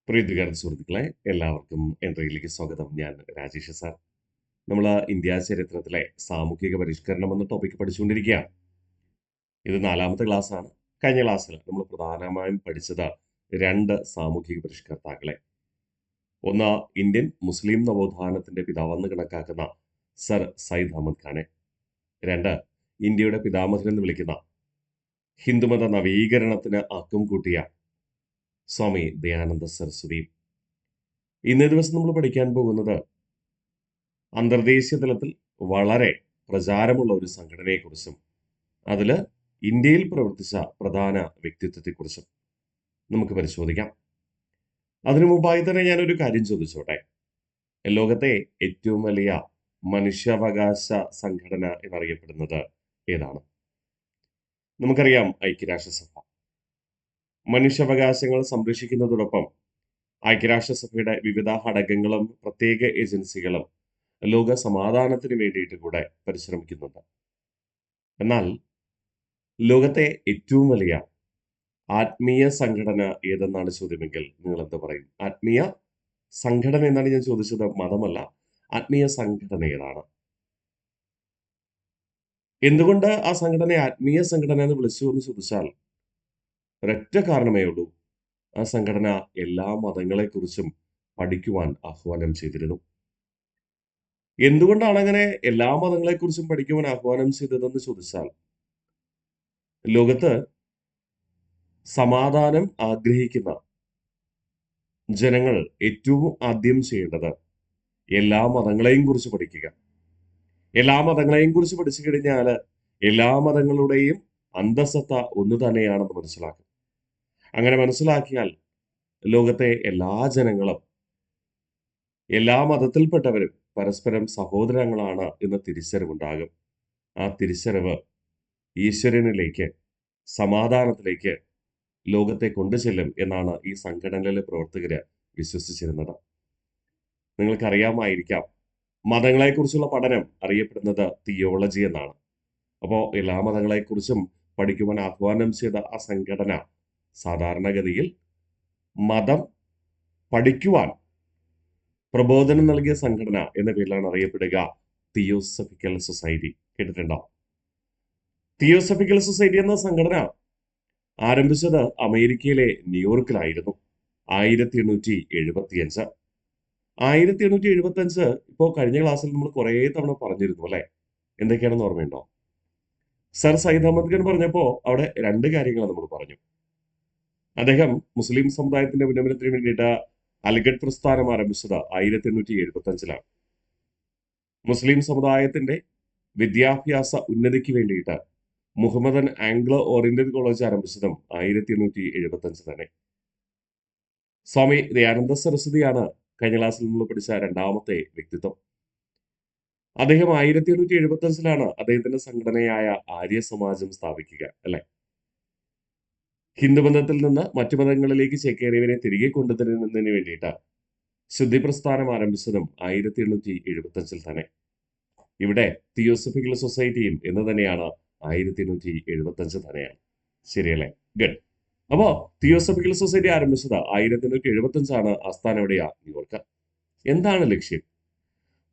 പ്രീതികര സുഹൃത്തുക്കളെ എല്ലാവർക്കും എൻട്രിയിലേക്ക് സ്വാഗതം. ഞാൻ രാജേഷ് സാർ. നമ്മൾ ഇന്ത്യ ചരിത്രത്തിലെ സാമൂഹിക പരിഷ്കരണം എന്ന ടോപ്പിക് പഠിച്ചുകൊണ്ടിരിക്കുകയാണ്. ഇത് 4ാമത്തെ ക്ലാസ് ആണ്. കഴിഞ്ഞ ക്ലാസ്സിൽ നമ്മൾ പ്രധാനമായും പഠിച്ചത് രണ്ട് സാമൂഹിക പരിഷ്കർത്താക്കളെ. ഒന്ന് ഇന്ത്യൻ മുസ്ലിം നവോത്ഥാനത്തിന്റെ പിതാവെന്ന് കണക്കാക്കുന്ന സർ സയ്യിദ് അഹമ്മദ് ഖാനെ. രണ്ട് ഇന്ത്യയുടെ പിതാമഹനെന്ന് വിളിക്കുന്ന ഹിന്ദുമത നവീകരണത്തിന് ആക്കം കൂട്ടിയ സ്വാമി ദയാനന്ദ സരസ്വതിയും. ഇന്നേ ദിവസം നമ്മൾ പഠിക്കാൻ പോകുന്നത് അന്തർദേശീയ തലത്തിൽ വളരെ പ്രചാരമുള്ള ഒരു സംഘടനയെക്കുറിച്ചും അതിൽ ഇന്ത്യയിൽ പ്രവർത്തിച്ച പ്രധാന വ്യക്തിത്വത്തെക്കുറിച്ചും നമുക്ക് പരിശോധിക്കാം. അതിനു മുമ്പായി തന്നെ ഞാനൊരു കാര്യം ചോദിച്ചോട്ടെ. ലോകത്തെ ഏറ്റവും വലിയ മനുഷ്യാവകാശ സംഘടന എന്നറിയപ്പെടുന്നത് ഏതാണ്? നമുക്കറിയാം, ഐക്യരാഷ്ട്രസഭ. മനുഷ്യാവകാശങ്ങൾ സംരക്ഷിക്കുന്നതോടൊപ്പം ഐക്യരാഷ്ട്രസഭയുടെ വിവിധ ഘടകങ്ങളും പ്രത്യേക ഏജൻസികളും ലോക സമാധാനത്തിന് വേണ്ടിയിട്ട് കൂടെ പരിശ്രമിക്കുന്നുണ്ട്. എന്നാൽ ലോകത്തെ ഏറ്റവും വലിയ ആത്മീയ സംഘടന ഏതെന്നാണ് ചോദ്യമെങ്കിൽ നിങ്ങൾ എന്ത് പറയും? ആത്മീയ സംഘടന എന്നാണ് ഞാൻ ചോദിച്ചത്, മതമല്ല. ആത്മീയ സംഘടന ഏതാണ്? എന്തുകൊണ്ട് ആ സംഘടനയെ ആത്മീയ സംഘടന എന്ന് വിളിച്ചു എന്ന് ചോദിച്ചാൽ ഒരൊറ്റ കാരണമേ ഉള്ളൂ. ആ സംഘടന എല്ലാ മതങ്ങളെക്കുറിച്ചും പഠിക്കുവാൻ ആഹ്വാനം ചെയ്തിരുന്നു. എന്തുകൊണ്ടാണ് അങ്ങനെ എല്ലാ മതങ്ങളെക്കുറിച്ചും പഠിക്കുവാൻ ആഹ്വാനം ചെയ്തതെന്ന് ചോദിച്ചാൽ, ലോകത്ത് സമാധാനം ആഗ്രഹിക്കുന്ന ജനങ്ങൾ ഏറ്റവും ആദ്യം ചെയ്യേണ്ടത് എല്ലാ മതങ്ങളെയും കുറിച്ച് പഠിക്കുക. എല്ലാ മതങ്ങളെയും കുറിച്ച് പഠിച്ചു കഴിഞ്ഞാൽ എല്ലാ മതങ്ങളുടെയും അന്തസത്ത ഒന്ന് തന്നെയാണെന്ന് മനസ്സിലാക്കും. അങ്ങനെ മനസ്സിലാക്കിയാൽ ലോകത്തെ എല്ലാ ജനങ്ങളും, എല്ലാ മതത്തിൽപ്പെട്ടവരും പരസ്പരം സഹോദരങ്ങളാണ് എന്ന തിരിച്ചറിവുണ്ടാകും. ആ തിരിച്ചറിവ് ഈശ്വരനിലേക്ക്, സമാധാനത്തിലേക്ക് ലോകത്തെ കൊണ്ടുചെല്ലും എന്നാണ് ഈ സംഘടനയിലെ പ്രവർത്തകര് വിശ്വസിച്ചിരുന്നത്. നിങ്ങൾക്കറിയാമായിരിക്കാം, മതങ്ങളെക്കുറിച്ചുള്ള പഠനം അറിയപ്പെടുന്നത് തിയോളജി എന്നാണ്. അപ്പോൾ എല്ലാ മതങ്ങളെക്കുറിച്ചും പഠിക്കുവാൻ ആഹ്വാനം ചെയ്ത ആ സംഘടന സാധാരണഗതിയിൽ മതം പഠിക്കുവാൻ പ്രബോധനം നൽകിയ സംഘടന എന്ന പേരിലാണ് അറിയപ്പെടുക. Theosophical society. കേട്ടിട്ടുണ്ടോ? തിയോസഫിക്കൽ സൊസൈറ്റി എന്ന സംഘടന ആരംഭിച്ചത് അമേരിക്കയിലെ ന്യൂയോർക്കിലായിരുന്നു. 1875. 1875 ഇപ്പോൾ കഴിഞ്ഞ ക്ലാസ്സിൽ നമ്മൾ കുറേ തവണ പറഞ്ഞിരുന്നു അല്ലെ? എന്തൊക്കെയാണെന്ന് ഓർമ്മയുണ്ടോ? സർ സയ്യിദ് അഹമ്മദ് ഖാൻ പറഞ്ഞപ്പോൾ അവിടെ രണ്ട് കാര്യങ്ങൾ നമ്മൾ പറഞ്ഞു. അദ്ദേഹം മുസ്ലിം സമുദായത്തിന്റെ ഉന്നമനത്തിന് വേണ്ടിയിട്ട് അലിഗഡ് പ്രസ്ഥാനം ആരംഭിച്ചത് 1875. മുസ്ലിം സമുദായത്തിന്റെ വിദ്യാഭ്യാസ ഉന്നതിക്ക് വേണ്ടിയിട്ട് മുഹമ്മദൻ ആംഗ്ലോ ഓറിയന്റൽ കോളേജ് ആരംഭിച്ചതും 1875 തന്നെ. സ്വാമി ദയാനന്ദ സരസ്വതിയാണ് കഴിഞ്ഞ ക്ലാസ്സിൽ നമ്മൾ പഠിച്ച രണ്ടാമത്തെ വ്യക്തിത്വം. അദ്ദേഹം 1875 അദ്ദേഹത്തിന്റെ സംഘടനയായ ആര്യ സമാജം സ്ഥാപിക്കുക അല്ലെ? ഹിന്ദുമതത്തിൽ നിന്ന് മറ്റു മതങ്ങളിലേക്ക് ചേക്കേറിയവരെ തിരികെ കൊണ്ടുതരുന്നതിന് വേണ്ടിയിട്ട് ശുദ്ധി പ്രസ്ഥാനം ആരംഭിച്ചതും 1875 തന്നെ. ഇവിടെ തിയോസഫിക്കൽ സൊസൈറ്റിയും എന്ന് തന്നെയാണ് 1875 തന്നെയാണ്. ശരിയല്ലേ? ഗഡ്. അപ്പോ തിയോസഫിക്കൽ സൊസൈറ്റി ആരംഭിച്ചത് 1875. ആസ്ഥാനം എവിടെയാ? ന്യൂയോർക്ക്. എന്താണ് ലക്ഷ്യം?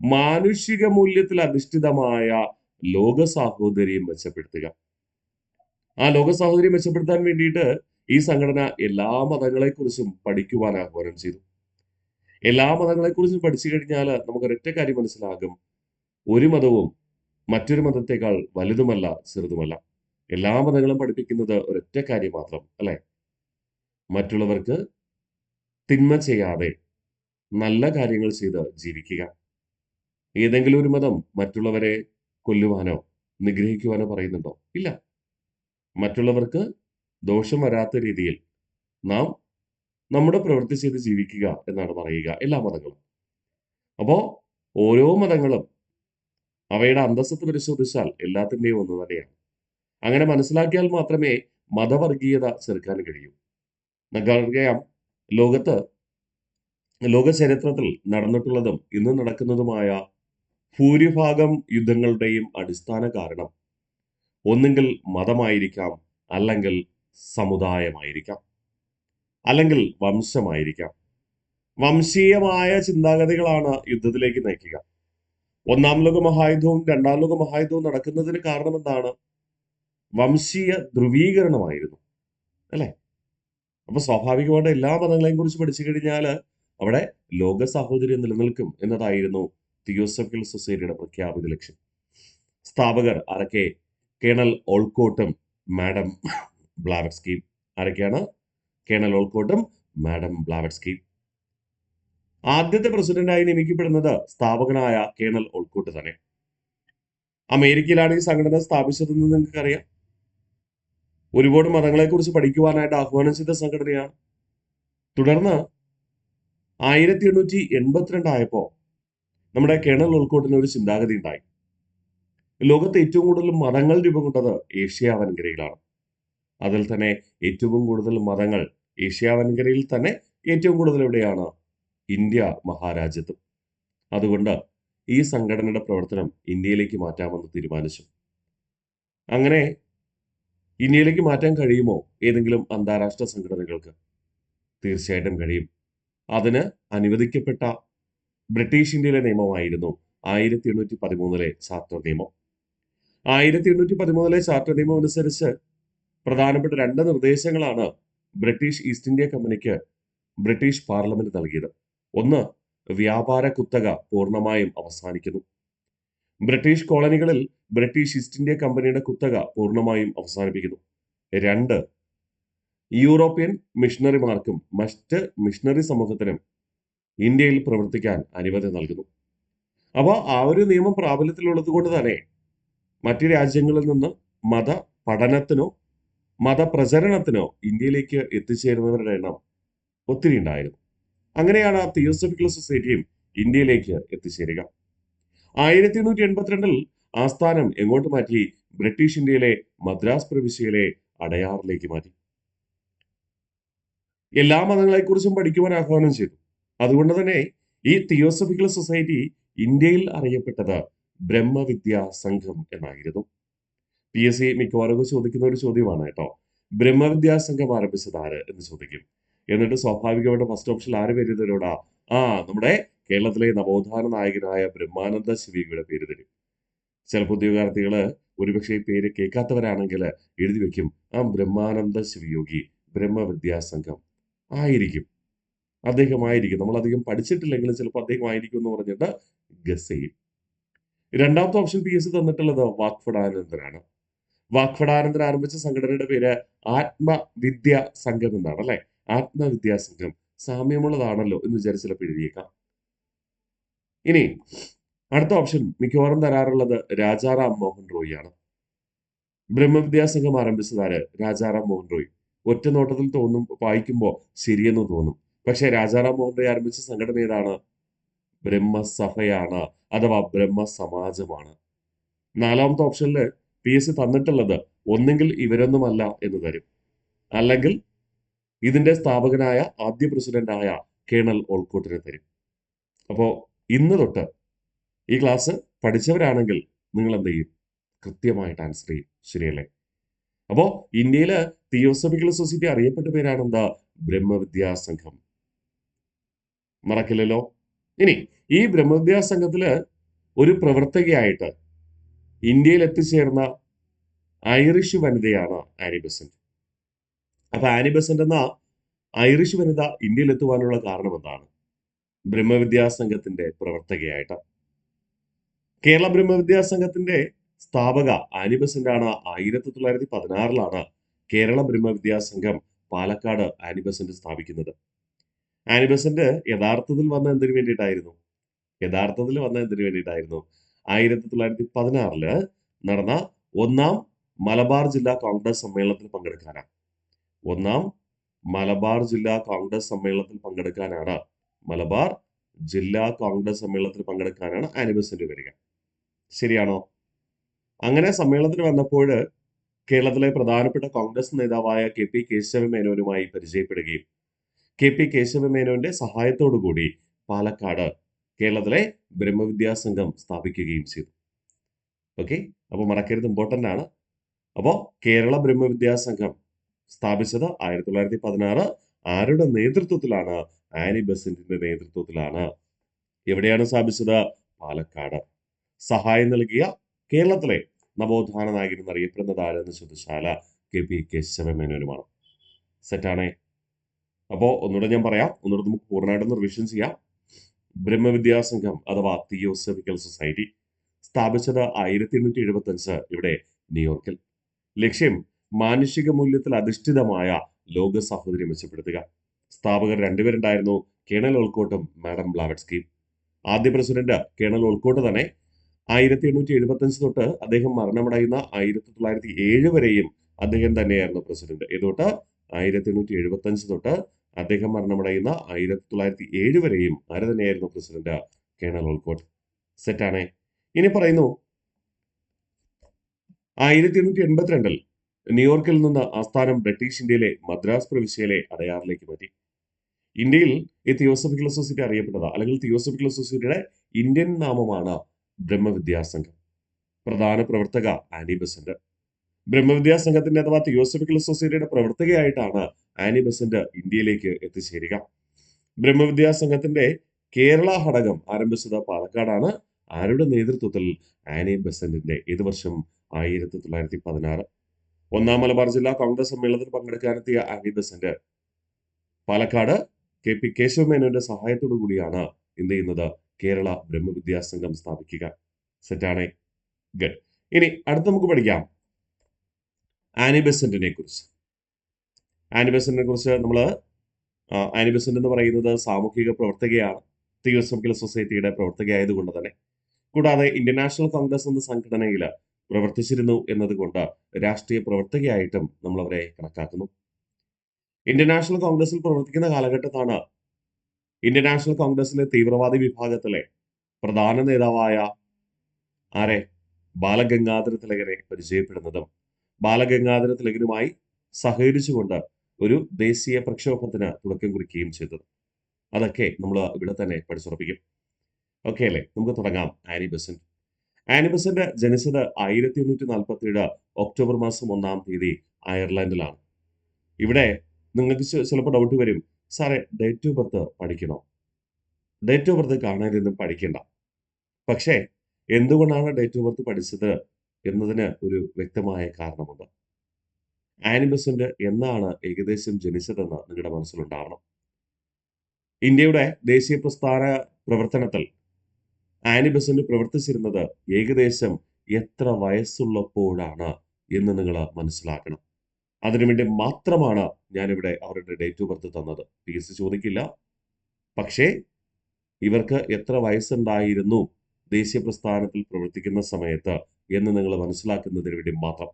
മാനുഷിക മൂല്യത്തിൽ അധിഷ്ഠിതമായ ലോക സാഹോദര്യം മെച്ചപ്പെടുത്തുക. ആ ലോക സാഹോദര്യം മെച്ചപ്പെടുത്താൻ വേണ്ടിയിട്ട് ഈ സംഘടന എല്ലാ മതങ്ങളെക്കുറിച്ചും പഠിക്കുവാൻ ആഹ്വാനം ചെയ്തു. എല്ലാ മതങ്ങളെക്കുറിച്ചും പഠിച്ചു കഴിഞ്ഞാൽ നമുക്കൊരൊറ്റ കാര്യം മനസ്സിലാകും. ഒരു മതവും മറ്റൊരു മതത്തെക്കാൾ വലുതുമല്ല, ചെറുതുമല്ല. എല്ലാ മതങ്ങളും പഠിപ്പിക്കുന്നത് ഒരൊറ്റ കാര്യം മാത്രം അല്ലെ? മറ്റുള്ളവർക്ക് തിന്മ ചെയ്യാതെ നല്ല കാര്യങ്ങൾ ചെയ്ത് ജീവിക്കുക. ഏതെങ്കിലും ഒരു മതം മറ്റുള്ളവരെ കൊല്ലുവാനോ നിഗ്രഹിക്കുവാനോ പറയുന്നുണ്ടോ? ഇല്ല. മറ്റുള്ളവർക്ക് ദോഷം വരാത്ത രീതിയിൽ നാം നമ്മുടെ പ്രവൃത്തി ചെയ്ത് ജീവിക്കുക എന്നാണ് പറയുക എല്ലാ മതങ്ങളും. അപ്പോ ഓരോ മതങ്ങളും അവയുടെ അന്തസ്സത്ത് പരിശോധിച്ചാൽ എല്ലാത്തിൻ്റെയും ഒന്ന് തന്നെയാണ്. അങ്ങനെ മനസ്സിലാക്കിയാൽ മാത്രമേ മതവർഗീയത ചെറുക്കാൻ കഴിയൂ. നമുക്കറിയാം, ലോകത്ത് ലോക ചരിത്രത്തിൽ നടന്നിട്ടുള്ളതും ഇന്ന് നടക്കുന്നതുമായ ഭൂരിഭാഗം യുദ്ധങ്ങളുടെയും അടിസ്ഥാന കാരണം ഒന്നുകിൽ മതമായിരിക്കാം, അല്ലെങ്കിൽ സമുദായമായിരിക്കാം, അല്ലെങ്കിൽ വംശമായിരിക്കാം. വംശീയമായ ചിന്താഗതികളാണ് യുദ്ധത്തിലേക്ക് നയിക്കുക. ഒന്നാം ലോക മഹായുദ്ധവും രണ്ടാം ലോക മഹായുദ്ധവും നടക്കുന്നതിന് കാരണം എന്താണ്? വംശീയ ധ്രുവീകരണമായിരുന്നു, അല്ലെ? അപ്പൊ സ്വാഭാവികമായിട്ട് എല്ലാ മതങ്ങളെയും കുറിച്ച് പഠിച്ചു കഴിഞ്ഞാൽ അവിടെ ലോക സാഹോദര്യം നിലനിൽക്കും എന്നതായിരുന്നു തിയോസഫിക്കൽ സൊസൈറ്റിയുടെ പ്രഖ്യാപിത ലക്ഷ്യം. സ്ഥാപകർ ആരൊക്കെ? കേണൽ ഓൾക്കോട്ടും മാഡം ബ്ലാവറ്റ്സ്കിയും. ആരൊക്കെയാണ്? കേണൽ ഓൾക്കോട്ടും മാഡം ബ്ലാവറ്റ്സ്കിയും. ആദ്യത്തെ പ്രസിഡന്റായി നിയമിക്കപ്പെടുന്നത് സ്ഥാപകനായ കേണൽ ഓൾക്കോട്ട് തന്നെ. അമേരിക്കയിലാണ് ഈ സംഘടന സ്ഥാപിച്ചതെന്ന് നിങ്ങൾക്കറിയാം. ഒരുപാട് മതങ്ങളെക്കുറിച്ച് പഠിക്കുവാനായിട്ട് ആഹ്വാനം ചെയ്ത സംഘടനയാണ്. തുടർന്ന് 1882 ആയപ്പോ നമ്മുടെ കേണൽ ഓൾക്കോട്ടിന് ഒരു ചിന്താഗതി ഉണ്ടായി. ലോകത്ത് ഏറ്റവും കൂടുതൽ മതങ്ങൾ രൂപം കൊണ്ടത് ഏഷ്യ വൻകരയിലാണ്. അതിൽ തന്നെ ഏറ്റവും കൂടുതൽ മതങ്ങൾ ഏഷ്യ വൻകരയിൽ തന്നെ ഏറ്റവും കൂടുതൽ എവിടെയാണ്? ഇന്ത്യ മഹാരാജ്യത്തും. അതുകൊണ്ട് ഈ സംഘടനയുടെ പ്രവർത്തനം ഇന്ത്യയിലേക്ക് മാറ്റാമെന്ന് തീരുമാനിച്ചു. അങ്ങനെ ഇന്ത്യയിലേക്ക് മാറ്റാൻ കഴിയുമോ ഏതെങ്കിലും അന്താരാഷ്ട്ര സംഘടനകൾക്ക്? തീർച്ചയായിട്ടും കഴിയും. അതിന് അനുവദിക്കപ്പെട്ട ബ്രിട്ടീഷ് ഇന്ത്യയിലെ നിയമമായിരുന്നു 1813 ചാർട്ടർ നിയമം. 1813 ചാർട്ടർ നിയമം അനുസരിച്ച് പ്രധാനപ്പെട്ട രണ്ട് നിർദ്ദേശങ്ങളാണ് ബ്രിട്ടീഷ് ഈസ്റ്റ് ഇന്ത്യ കമ്പനിക്ക് ബ്രിട്ടീഷ് പാർലമെന്റ് നൽകിയത്. ഒന്ന്, വ്യാപാര കുത്തക പൂർണ്ണമായും അവസാനിക്കുന്നു. ബ്രിട്ടീഷ് കോളനികളിൽ ബ്രിട്ടീഷ് ഈസ്റ്റ് ഇന്ത്യ കമ്പനിയുടെ കുത്തക പൂർണ്ണമായും അവസാനിപ്പിക്കുന്നു. രണ്ട്, യൂറോപ്യൻ മിഷണറിമാർക്കും മറ്റ് മിഷണറി സമൂഹത്തിനും ഇന്ത്യയിൽ പ്രവർത്തിക്കാൻ അനുമതി നൽകുന്നു. അപ്പോൾ ആ ഒരു നിയമം പ്രാബല്യത്തിലുള്ളത് കൊണ്ട് തന്നെ മറ്റ് രാജ്യങ്ങളിൽ നിന്ന് മത പഠനത്തിനോ മതപ്രചരണത്തിനോ ഇന്ത്യയിലേക്ക് എത്തിച്ചേരുന്നവരുടെ എണ്ണം ഒത്തിരി ഉണ്ടായിരുന്നു. അങ്ങനെയാണ് തിയോസഫിക്കൽ സൊസൈറ്റിയും ഇന്ത്യയിലേക്ക് എത്തിച്ചേരുക. 1882 ആസ്ഥാനം എങ്ങോട്ട് മാറ്റി? ബ്രിട്ടീഷ് ഇന്ത്യയിലെ മദ്രാസ് പ്രവിശ്യയിലെ അടയാറിലേക്ക് മാറ്റി. എല്ലാ മതങ്ങളെക്കുറിച്ചും പഠിക്കുവാൻ ആഹ്വാനം ചെയ്തു. അതുകൊണ്ട് തന്നെ ഈ തിയോസഫിക്കൽ സൊസൈറ്റി ഇന്ത്യയിൽ അറിയപ്പെട്ടത് ബ്രഹ്മവിദ്യാ സംഘം എന്നായിരുന്നു. PSC മിക്കവാറും ചോദിക്കുന്ന ഒരു ചോദ്യമാണ് കേട്ടോ. ബ്രഹ്മവിദ്യാ സംഘം ആരംഭിച്ചത് ആര് എന്ന് ചോദിക്കും. എന്നിട്ട് സ്വാഭാവികമായിട്ട് ഫസ്റ്റ് ഓപ്ഷൻ ആര് പേര് തരൂടാ? നമ്മുടെ കേരളത്തിലെ നവോത്ഥാന നായകനായ ബ്രഹ്മാനന്ദ ശിവയോഗിയുടെ പേര് തരും. ചില ഉദ്യോഗാർത്ഥികള് ഒരുപക്ഷെ ഈ പേര് കേൾക്കാത്തവരാണെങ്കിൽ എഴുതി വെക്കും, ബ്രഹ്മാനന്ദ ശിവയോഗി ബ്രഹ്മവിദ്യാ സംഘം ആയിരിക്കും, അദ്ദേഹമായിരിക്കും. നമ്മൾ അധികം പഠിച്ചിട്ടില്ലെങ്കിലും ചിലപ്പോൾ അദ്ദേഹം ആയിരിക്കും എന്ന് പറഞ്ഞിട്ട് ഗസ് ചെയ്യും. രണ്ടാമത്തെ ഓപ്ഷൻ PSC തന്നിട്ടുള്ളത് വാഗ്ഭടാനന്ദനാണ്. വാഗ്ഭടാനന്ദൻ ആരംഭിച്ച സംഘടനയുടെ പേര് ആത്മവിദ്യാ സംഘം എന്നാണ്, അല്ലെ? ആത്മവിദ്യാ സംഘം സാമ്യമുള്ളതാണല്ലോ എന്ന് വിചാരിച്ച് ചിലപ്പോൾ എഴുതിയേക്കാം. ഇനി അടുത്ത ഓപ്ഷൻ മിക്കവാറും തരാറുള്ളത് രാജാറാം മോഹൻ റോയ് ആണ്. ബ്രഹ്മവിദ്യാ സംഘം ആരംഭിച്ചത് ആര്? രാജാറാം മോഹൻ റോയ്. ഒറ്റ നോട്ടത്തിൽ തോന്നും, വായിക്കുമ്പോൾ ശരിയെന്ന് തോന്നും. പക്ഷെ രാജാറാം മോഹൻ റോയ് ആരംഭിച്ച സംഘടന ഏതാണ്? ബ്രഹ്മസഭയാണ്, അഥവാ ബ്രഹ്മ സമാജമാണ്. നാലാമത്തെ ഓപ്ഷനിൽ PSC തന്നിട്ടുള്ളത് ഒന്നെങ്കിൽ ഇവരൊന്നുമല്ല എന്ന് തരും, അല്ലെങ്കിൽ ഇതിന്റെ സ്ഥാപകനായ ആദ്യ പ്രസിഡന്റായ കേണൽ ഓൾക്കോട്ടിനെ തരും. അപ്പോൾ ഇന്ന് തൊട്ട് ഈ ക്ലാസ് പഠിച്ചവരാണെങ്കിൽ നിങ്ങൾ എന്ത് ചെയ്യും? കൃത്യമായിട്ട് ആൻസർ ചെയ്യും, ശരിയല്ലേ? അപ്പോ ഇന്ത്യയില് തിയോസഫിക്കൽ സൊസൈറ്റി അറിയപ്പെട്ട പേരാണ് എന്താ? ബ്രഹ്മവിദ്യാ സംഘം. മറക്കില്ലല്ലോ. ഇനി ഈ ബ്രഹ്മവിദ്യാ സംഘത്തില് ഒരു പ്രവർത്തകയായിട്ട് ഇന്ത്യയിൽ എത്തിച്ചേർന്ന ഐറിഷ് വനിതയാണ് ആനി ബെസന്റ്. അപ്പൊ ആനി ബെസന്റ് എന്ന ഐറിഷ് വനിത ഇന്ത്യയിൽ എത്തുവാനുള്ള കാരണം എന്താണ്? ബ്രഹ്മവിദ്യാ സംഘത്തിന്റെ പ്രവർത്തകയായിട്ട്. കേരള ബ്രഹ്മവിദ്യാ സംഘത്തിന്റെ സ്ഥാപക ആനി ബെസന്റ് ആണ്. 1916 കേരള ബ്രഹ്മവിദ്യാ സംഘം പാലക്കാട് ആനി ബെസന്റ് സ്ഥാപിക്കുന്നത്. ആനി ബെസന്റ് യഥാർത്ഥത്തിൽ വന്ന എന്തിനു വേണ്ടിയിട്ടായിരുന്നു? 1916 നടന്ന ഒന്നാം മലബാർ ജില്ലാ കോൺഗ്രസ് സമ്മേളനത്തിൽ പങ്കെടുക്കാനാണ്. ഒന്നാം മലബാർ ജില്ലാ കോൺഗ്രസ് സമ്മേളനത്തിൽ പങ്കെടുക്കാനാണ് മലബാർ ജില്ലാ കോൺഗ്രസ് സമ്മേളനത്തിൽ പങ്കെടുക്കാനാണ് ആനി ബെസന്റ് വരിക. ശരിയാണോ? അങ്ങനെ സമ്മേളനത്തിന് വന്നപ്പോൾ കേരളത്തിലെ പ്രധാനപ്പെട്ട കോൺഗ്രസ് നേതാവായ KP കേശവമേനോനുമായി പരിചയപ്പെടുകയും KP കേശവമേനോന്റെ സഹായത്തോടു കൂടി പാലക്കാട് കേരളത്തിലെ ബ്രഹ്മവിദ്യാ സംഘം സ്ഥാപിക്കുകയും ചെയ്തു. ഓക്കെ, അപ്പൊ മറക്കരുത്, ഇമ്പോർട്ടന്റ് ആണ്. അപ്പോ കേരള ബ്രഹ്മവിദ്യാ സംഘം സ്ഥാപിച്ചത് 1916. ആരുടെ നേതൃത്വത്തിലാണ്? ആനി ബെസന്റിന്റെ നേതൃത്വത്തിലാണ്. എവിടെയാണ് സ്ഥാപിച്ചത്? പാലക്കാട്. സഹായം നൽകിയ കേരളത്തിലെ നവോത്ഥാന നായകൻ എന്നറിയപ്പെടുന്നത് ആരെന്ന് ചോദിച്ചാൽ KP കേശവമേനോനുമാണ്. സെറ്റാണേ. അപ്പോൾ ഒന്നുകൂടെ ഞാൻ പറയാം, ഒന്നുകൂടെ നമുക്ക് പൂർണ്ണമായിട്ടൊന്ന് റിവിഷൻ ചെയ്യാം. ബ്രഹ്മവിദ്യാസംഘം അഥവാ തിയോസഫിക്കൽ സൊസൈറ്റി സ്ഥാപിച്ചത് 1875 ഇവിടെ ന്യൂയോർക്കിൽ. ലക്ഷ്യം മാനുഷിക മൂല്യത്തിൽ അധിഷ്ഠിതമായ ലോക സാഹോദര്യം മെച്ചപ്പെടുത്തുക. സ്ഥാപകർ രണ്ടുപേരുണ്ടായിരുന്നു, കേണൽ ഓൾക്കോട്ടും മാഡം ബ്ലാവറ്റ്സ്കിയും. ആദ്യ പ്രസിഡന്റ് കേണൽ ഓൾക്കോട്ട് തന്നെ. 1875 തൊട്ട് അദ്ദേഹം മരണമടയുന്ന 1907 വരെയും അദ്ദേഹം തന്നെയായിരുന്നു പ്രസിഡന്റ്. ഇതൊട്ട് 1875 തൊട്ട് അദ്ദേഹം മരണമടയുന്ന 1907 വരെയും ആര് തന്നെയായിരുന്നു പ്രസിഡന്റ്? കേണൽ ഓൾക്കോട്ട്. സെറ്റാണേ. ഇനി പറയുന്നു 1882 ന്യൂയോർക്കിൽ നിന്ന് ആസ്ഥാനം ബ്രിട്ടീഷ് ഇന്ത്യയിലെ മദ്രാസ് പ്രവിശ്യയിലെ അടയാറിലേക്ക് മാറ്റി. ഇന്ത്യയിൽ ഈ തിയോസഫിക്കൽ സൊസൈറ്റി അറിയപ്പെട്ടത്, അല്ലെങ്കിൽ തിയോസഫിക്കൽ സൊസൈറ്റിയുടെ ഇന്ത്യൻ നാമമാണ് ബ്രഹ്മവിദ്യാസംഘം. പ്രധാന പ്രവർത്തക ആനി ബെസന്റ്. ബ്രഹ്മവിദ്യാസംഘത്തിന്റെ അഥവാ തിയോസഫിക്കൽ സൊസൈറ്റിയുടെ പ്രവർത്തകയായിട്ടാണ് ആനി ബെസന്റ് ഇന്ത്യയിലേക്ക് എത്തിച്ചേരുക. ബ്രഹ്മവിദ്യാസംഘത്തിന്റെ കേരള ഘടകം ആരംഭിച്ചത് പാലക്കാടാണ്. ആരുടെ നേതൃത്വത്തിൽ? ആനി ബെസന്റിന്റെ. ഏത് വർഷം? 1916. ഒന്നാം മലബാർ ജില്ലാ കോൺഗ്രസ് സമ്മേളനത്തിൽ പങ്കെടുക്കാനെത്തിയ ആനി ബെസന്റ് പാലക്കാട് KP കേശവമേനോന്റെ സഹായത്തോടു കൂടിയാണ് എന്ത് ചെയ്യുന്നത്? കേരള ബ്രഹ്മവിദ്യാസംഘം സ്ഥാപിക്കുക. സെറ്റാണേ. ഗഡ്. ഇനി അടുത്ത് നമുക്ക് പഠിക്കാം ആനി ബെസന്റിനെ കുറിച്ച്. ആനി ബെസന്റിനെ കുറിച്ച് ആനി ബെസന്റ് എന്ന് പറയുന്നത് സാമൂഹിക പ്രവർത്തകയാണ്. തിയോസഫിക്കൽ സൊസൈറ്റിയുടെ പ്രവർത്തകയായതുകൊണ്ട് തന്നെ, കൂടാതെ ഇന്ത്യൻ നാഷണൽ കോൺഗ്രസ് എന്ന സംഘടനയിൽ പ്രവർത്തിച്ചിരുന്നു എന്നതുകൊണ്ട് രാഷ്ട്രീയ പ്രവർത്തകയായിട്ടും നമ്മൾ അവരെ കണക്കാക്കുന്നു. ഇന്ത്യൻ നാഷണൽ കോൺഗ്രസിൽ പ്രവർത്തിക്കുന്ന കാലഘട്ടത്താണ് ഇന്ത്യൻ നാഷണൽ കോൺഗ്രസിലെ തീവ്രവാദി വിഭാഗത്തിലെ പ്രധാന നേതാവായ ആരെ? ബാലഗംഗാധര തിലകനെ പരിചയപ്പെടുന്നതും ബാലഗംഗാധര തിലകനുമായി സഹകരിച്ചുകൊണ്ട് ഒരു ദേശീയ പ്രക്ഷോഭത്തിന് തുടക്കം കുറിക്കുകയും ചെയ്തത്. അതൊക്കെ നമ്മൾ ഇവിടെ തന്നെ പഠിച്ചുറപ്പിക്കും. ഓക്കെ അല്ലേ? നമുക്ക് തുടങ്ങാം. Annie Besant. ആനി ബെസന്റ് ജനിച്ചത് 1847 ഒക്ടോബർ മാസം 1-ാം തീയതി അയർലൻഡിലാണ്. ഇവിടെ നിങ്ങൾക്ക് ചിലപ്പോൾ ഡൗട്ട് വരും, സാറേ ഡേറ്റ് ഓഫ് ബർത്ത് പഠിക്കണോ? ഡേറ്റ് ഓഫ് ബർത്ത് കാണാനൊന്നും പഠിക്കണ്ട. പക്ഷേ എന്തുകൊണ്ടാണ് ഡേറ്റ് ഓഫ് ബർത്ത് പഠിച്ചത് എന്നതിന് ഒരു വ്യക്തമായ കാരണമുണ്ട്. ആനി ബെസന്റ് എന്നാണ് ഏകദേശം ജനിച്ചതെന്ന് നിങ്ങളുടെ മനസ്സിലുണ്ടാവണം. ഇന്ത്യയുടെ ദേശീയ പ്രസ്ഥാന പ്രവർത്തനത്തിൽ ആനി ബെസന്റ് പ്രവർത്തിച്ചിരുന്നത് ഏകദേശം എത്ര വയസ്സുള്ളപ്പോഴാണ് എന്ന് നിങ്ങൾ മനസ്സിലാക്കണം. അതിനുവേണ്ടി മാത്രമാണ് ഞാനിവിടെ അവരുടെ ഡേറ്റ് ഓഫ് ബർത്ത് തന്നത്. PSC ചോദിക്കില്ല. പക്ഷേ ഇവർക്ക് എത്ര വയസ്സുണ്ടായിരുന്നു ദേശീയ പ്രസ്ഥാനത്തിൽ പ്രവർത്തിക്കുന്ന സമയത്ത് എന്ന് നിങ്ങൾ മനസ്സിലാക്കുന്നതിന് വേണ്ടി മാത്രം.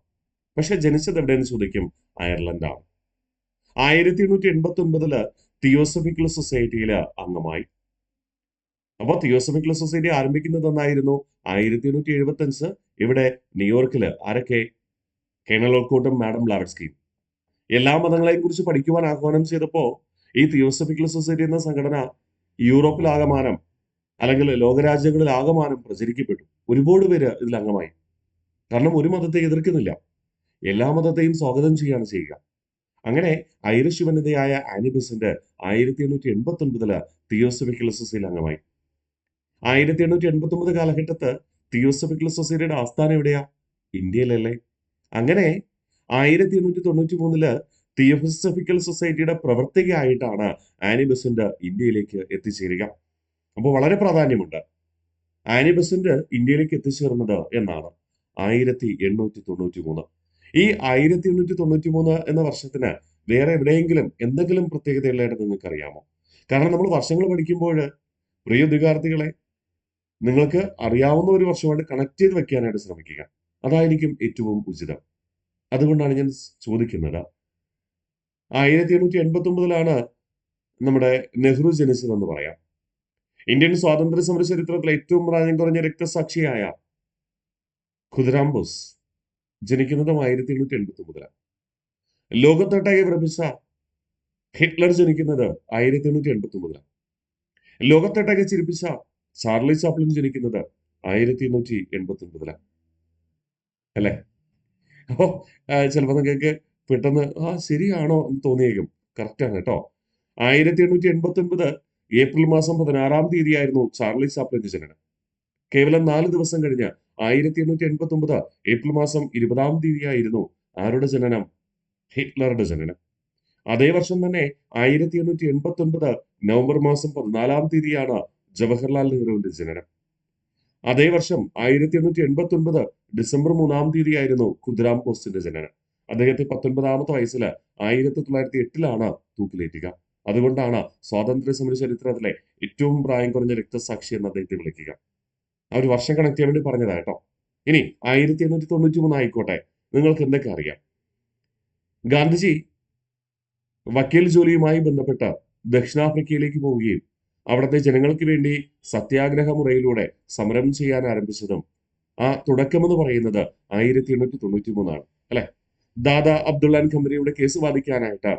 പക്ഷെ ജനിച്ചത് എവിടെയെന്ന് ചോദിക്കും. അയർലൻഡാണ്. 1889 തിയോസഫിക്കൽ സൊസൈറ്റിയില് അംഗമായി. അപ്പോൾ തിയോസഫിക്കൽ സൊസൈറ്റി ആരംഭിക്കുന്നത് എന്നായിരുന്നു? 1875 ഇവിടെ ന്യൂയോർക്കില്. ആരൊക്കെ? കേണൽ ഓൾക്കോട്ടും മാഡം ബ്ലാവറ്റ്സ്കിയും. എല്ലാ മതങ്ങളെയും കുറിച്ച് പഠിക്കുവാൻ ആഹ്വാനം ചെയ്തപ്പോ ഈ തിയോസഫിക്കൽ സൊസൈറ്റി എന്ന സംഘടന യൂറോപ്പിലാകമാനം, അല്ലെങ്കിൽ ലോകരാജ്യങ്ങളിലാകമാനം പ്രചരിക്കപ്പെട്ടു. ഒരുപാട് പേര് ഇതിൽ അംഗമായി. കാരണം ഒരു മതത്തെ എതിർക്കുന്നില്ല, എല്ലാ മതത്തെയും സ്വാഗതം ചെയ്യുകയാണ് ചെയ്യുക. അങ്ങനെ ഐറിഷ് വനിതയായ ആനി ബെസന്റ് 1889 തിയോസഫിക്കൽ സൊസൈറ്റിയിൽ അംഗമായി. 1889 കാലഘട്ടത്ത് തിയോസഫിക്കൽ സൊസൈറ്റിയുടെ ആസ്ഥാനം എവിടെയാ? ഇന്ത്യയിലല്ലേ? അങ്ങനെ 1893 തിയോസഫിക്കൽ സൊസൈറ്റിയുടെ പ്രവർത്തകയായിട്ടാണ് ആനി ബെസന്റ് ഇന്ത്യയിലേക്ക് എത്തിച്ചേരുക. അപ്പോൾ വളരെ പ്രാധാന്യമുണ്ട്. ആനി ബെസന്റ് ഇന്ത്യയിലേക്ക് എത്തിച്ചേർന്നത് എന്നാണ് 1893. ഈ 1893 എന്ന വർഷത്തിന് വേറെ എവിടെയെങ്കിലും എന്തെങ്കിലും പ്രത്യേകതയുള്ളതായിട്ട് നിങ്ങൾക്ക് അറിയാമോ? കാരണം നമ്മൾ വർഷങ്ങൾ പഠിക്കുമ്പോൾ, പ്രിയ വിദ്യാർത്ഥികളെ, നിങ്ങൾക്ക് അറിയാവുന്ന ഒരു വർഷമായിട്ട് കണക്ട് ചെയ്ത് വെക്കാനായിട്ട് ശ്രമിക്കുക. അതായിരിക്കും ഏറ്റവും ഉചിതം. അതുകൊണ്ടാണ് ഞാൻ ചോദിക്കുന്നത്. 1889 നമ്മുടെ നെഹ്റു ജനിച്ചതെന്ന് പറയാം. ഇന്ത്യൻ സ്വാതന്ത്ര്യ സമര ചരിത്രത്തിൽ ഏറ്റവും പ്രായം കുറഞ്ഞ രക്തസാക്ഷിയായ ഖുദിറാം ബോസ് ജനിക്കുന്നതും 1889. ലോകത്തൊട്ടാകെ പ്രഭിച്ച ഹിറ്റ്ലർ ജനിക്കുന്നത് 1889. ലോകത്തൊട്ടാകെ ചിരിപ്പിച്ച ചാർലി ചാപ്ലിൻ ജനിക്കുന്നത് 1889. അല്ലെ? അപ്പോ ചിലപ്പോൾ നിങ്ങൾക്ക് പെട്ടെന്ന് ശരിയാണോ എന്ന് തോന്നിയേക്കും. കറക്റ്റ് ആണ് കേട്ടോ. 1889 ഏപ്രിൽ മാസം 16 തീയതിയായിരുന്നു ചാർലി ചാപ്ലിന്റെ ജനനം. കേവലം 4 ദിവസം കഴിഞ്ഞ് 1889 ഏപ്രിൽ മാസം 20 തീയതിയായിരുന്നു ആരുടെ ജനനം? ഹിറ്റ്ലറുടെ ജനനം. അതേ വർഷം തന്നെ 1889 നവംബർ മാസം 14 തീയതിയാണ് ജവഹർലാൽ നെഹ്റുവിന്റെ ജനനം. അതേ വർഷം 1889 ഡിസംബർ 3 തീയതിയായിരുന്നു ഖുദ്റാം ബോസിന്റെ ജനനം. അദ്ദേഹത്തെ 19ാമത്തെ വയസ്സിൽ 1908 തൂക്കിലേറ്റുക. അതുകൊണ്ടാണ് സ്വാതന്ത്ര്യ സമര ചരിത്രത്തിലെ ഏറ്റവും പ്രായം കുറഞ്ഞ രക്തസാക്ഷി എന്ന് അദ്ദേഹത്തെ വിളിക്കുക. ആ ഒരു വർഷം കണക്ട് ചെയ്യാൻ വേണ്ടി പറഞ്ഞതാ കേട്ടോ. ഇനി 1893 ആയിക്കോട്ടെ, നിങ്ങൾക്ക് എന്തൊക്കെ അറിയാം? ഗാന്ധിജി വക്കീൽ ജോലിയുമായി ബന്ധപ്പെട്ട് ദക്ഷിണാഫ്രിക്കയിലേക്ക് പോവുകയും അവിടുത്തെ ജനങ്ങൾക്ക് വേണ്ടി സത്യാഗ്രഹ മുറയിലൂടെ സമരം ചെയ്യാൻ ആരംഭിച്ചതും ആ തുടക്കമെന്ന് പറയുന്നത് 1893 അല്ലെ? ദാദാ അബ്ദുള്ള ഖംബരിയുടെ കേസ് വാദിക്കാനായിട്ട്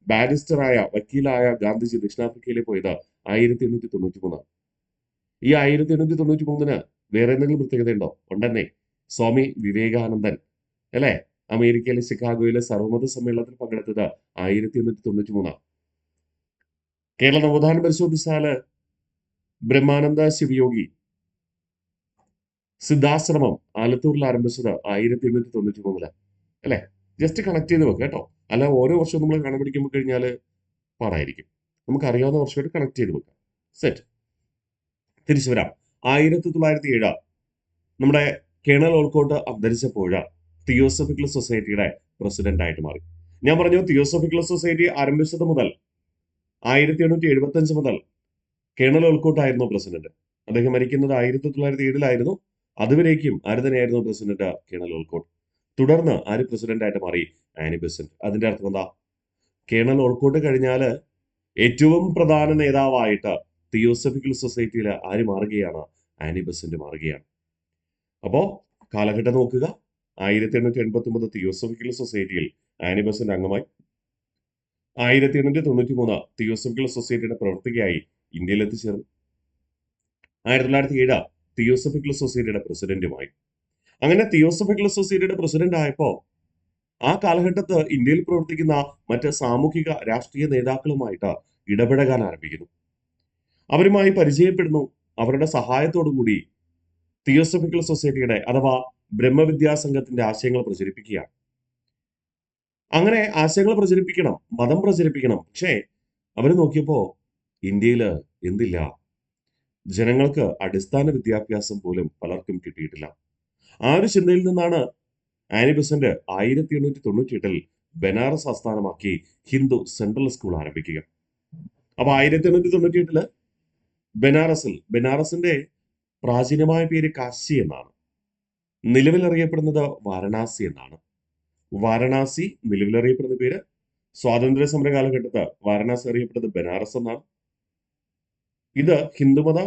ബാരിസ്റ്ററായ വക്കീലായ ഗാന്ധിജി ദക്ഷിണാഫ്രിക്കയിലേക്ക് പോയത് 1893. ഈ 1893 വേറെ എന്തെങ്കിലും പ്രത്യേകത ഉണ്ടോ? ഉണ്ടെന്നേ. സ്വാമി വിവേകാനന്ദൻ അല്ലെ അമേരിക്കയിലെ ചിക്കാഗോയിലെ സർവമത സമ്മേളനത്തിൽ പങ്കെടുത്തത് 1893. കേരള നവോത്ഥാനം പരിശോധിച്ചാല് ബ്രഹ്മാനന്ദ ശിവയോഗി സിദ്ധാശ്രമം ആലത്തൂരിൽ ആരംഭിച്ചത് 1893 അല്ലെ? ജസ്റ്റ് കണക്ട് ചെയ്ത് വെക്കുക കേട്ടോ. അല്ല ഓരോ വർഷവും നമ്മൾ കണ്ടുപിടിക്കുമ്പോൾ കഴിഞ്ഞാൽ പാടായിരിക്കും. നമുക്ക് അറിയാവുന്ന വർഷമായിട്ട് കണക്ട് ചെയ്ത് വെക്കാം. സെറ്റ്. തിരിച്ചു വരാം. 1907 നമ്മുടെ കേണൽ ഓൾക്കോട്ട് അന്തരിച്ചപ്പോൾ തിയോസഫിക്കൽ സൊസൈറ്റിയുടെ പ്രസിഡന്റ് ആയിട്ട് മാറി. ഞാൻ പറഞ്ഞു തിയോസഫിക്കൽ സൊസൈറ്റി ആരംഭിച്ചത് മുതൽ 1875 മുതൽ കേണൽ ഓൾക്കോട്ടായിരുന്നു പ്രസിഡന്റ്. അദ്ദേഹം മരിക്കുന്നത് 1907 അതുവരേക്കും ആര് തന്നെയായിരുന്നു പ്രസിഡന്റ്? കേണൽ ഓൾക്കോട്ട്. തുടർന്ന് ആര് പ്രസിഡന്റ് ആയിട്ട് മാറി? Annie Besant. അതിന്റെ അർത്ഥം എന്താ? കേണൽ ഓൾക്കോട്ട് കഴിഞ്ഞാൽ ഏറ്റവും പ്രധാന നേതാവായിട്ട് തിയോസഫിക്കൽ സൊസൈറ്റിയിൽ ആര് മാറുകയാണ്? ആനി ബെസന്റ് മാറുകയാണ്. അപ്പോ കാലഘട്ടം നോക്കുക. 1889 തിയോസഫിക്കൽ സൊസൈറ്റിയിൽ ആനി ബെസന്റ് അംഗമായി. 1893 തിയോസഫിക്കൽ സൊസൈറ്റിയുടെ പ്രവർത്തകയായി ഇന്ത്യയിൽ എത്തിച്ചേർന്നു. 1907 തിയോസഫിക്കൽ സൊസൈറ്റിയുടെ പ്രസിഡന്റുമായി. അങ്ങനെ തിയോസഫിക്കൽ സൊസൈറ്റിയുടെ പ്രസിഡന്റ് ആയപ്പോ ആ കാലഘട്ടത്ത് ഇന്ത്യയിൽ പ്രവർത്തിക്കുന്ന മറ്റ് സാമൂഹിക രാഷ്ട്രീയ നേതാക്കളുമായിട്ട് ഇടപഴകാൻ ആരംഭിക്കുന്നു. അവരുമായി പരിചയപ്പെടുന്നു. അവരുടെ സഹായത്തോടു കൂടി തിയോസഫിക്കൽ സൊസൈറ്റിയുടെ അഥവാ ബ്രഹ്മവിദ്യാ സംഘത്തിന്റെ ആശയങ്ങൾ പ്രചരിപ്പിക്കുകയാണ്. അങ്ങനെ ആശയങ്ങൾ പ്രചരിപ്പിക്കണം, മതം പ്രചരിപ്പിക്കണം. പക്ഷേ അവർ നോക്കിയപ്പോ ഇന്ത്യയിൽ എന്തില്ല? ജനങ്ങൾക്ക് അടിസ്ഥാന വിദ്യാഭ്യാസം പോലും പലർക്കും കിട്ടിയിട്ടില്ല. ആ ഒരു ചിന്തയിൽ നിന്നാണ് ആനി ബെസന്റ് 1898 ബനാറസ് ആസ്ഥാനമാക്കി ഹിന്ദു സെൻട്രൽ സ്കൂൾ ആരംഭിക്കുക. അപ്പൊ 1898 ബനാറസിന്റെ പ്രാചീനമായ പേര് കാശി എന്നാണ്. നിലവിലറിയപ്പെടുന്നത് വാരണാസി എന്നാണ്. വാരണാസി നിലവിലറിയപ്പെടുന്ന പേര്. സ്വാതന്ത്ര്യ സമര കാലഘട്ടത്ത് വാരണാസി അറിയപ്പെടുന്നത് ബനാറസ് എന്നാണ്. ഇത് ഹിന്ദുമത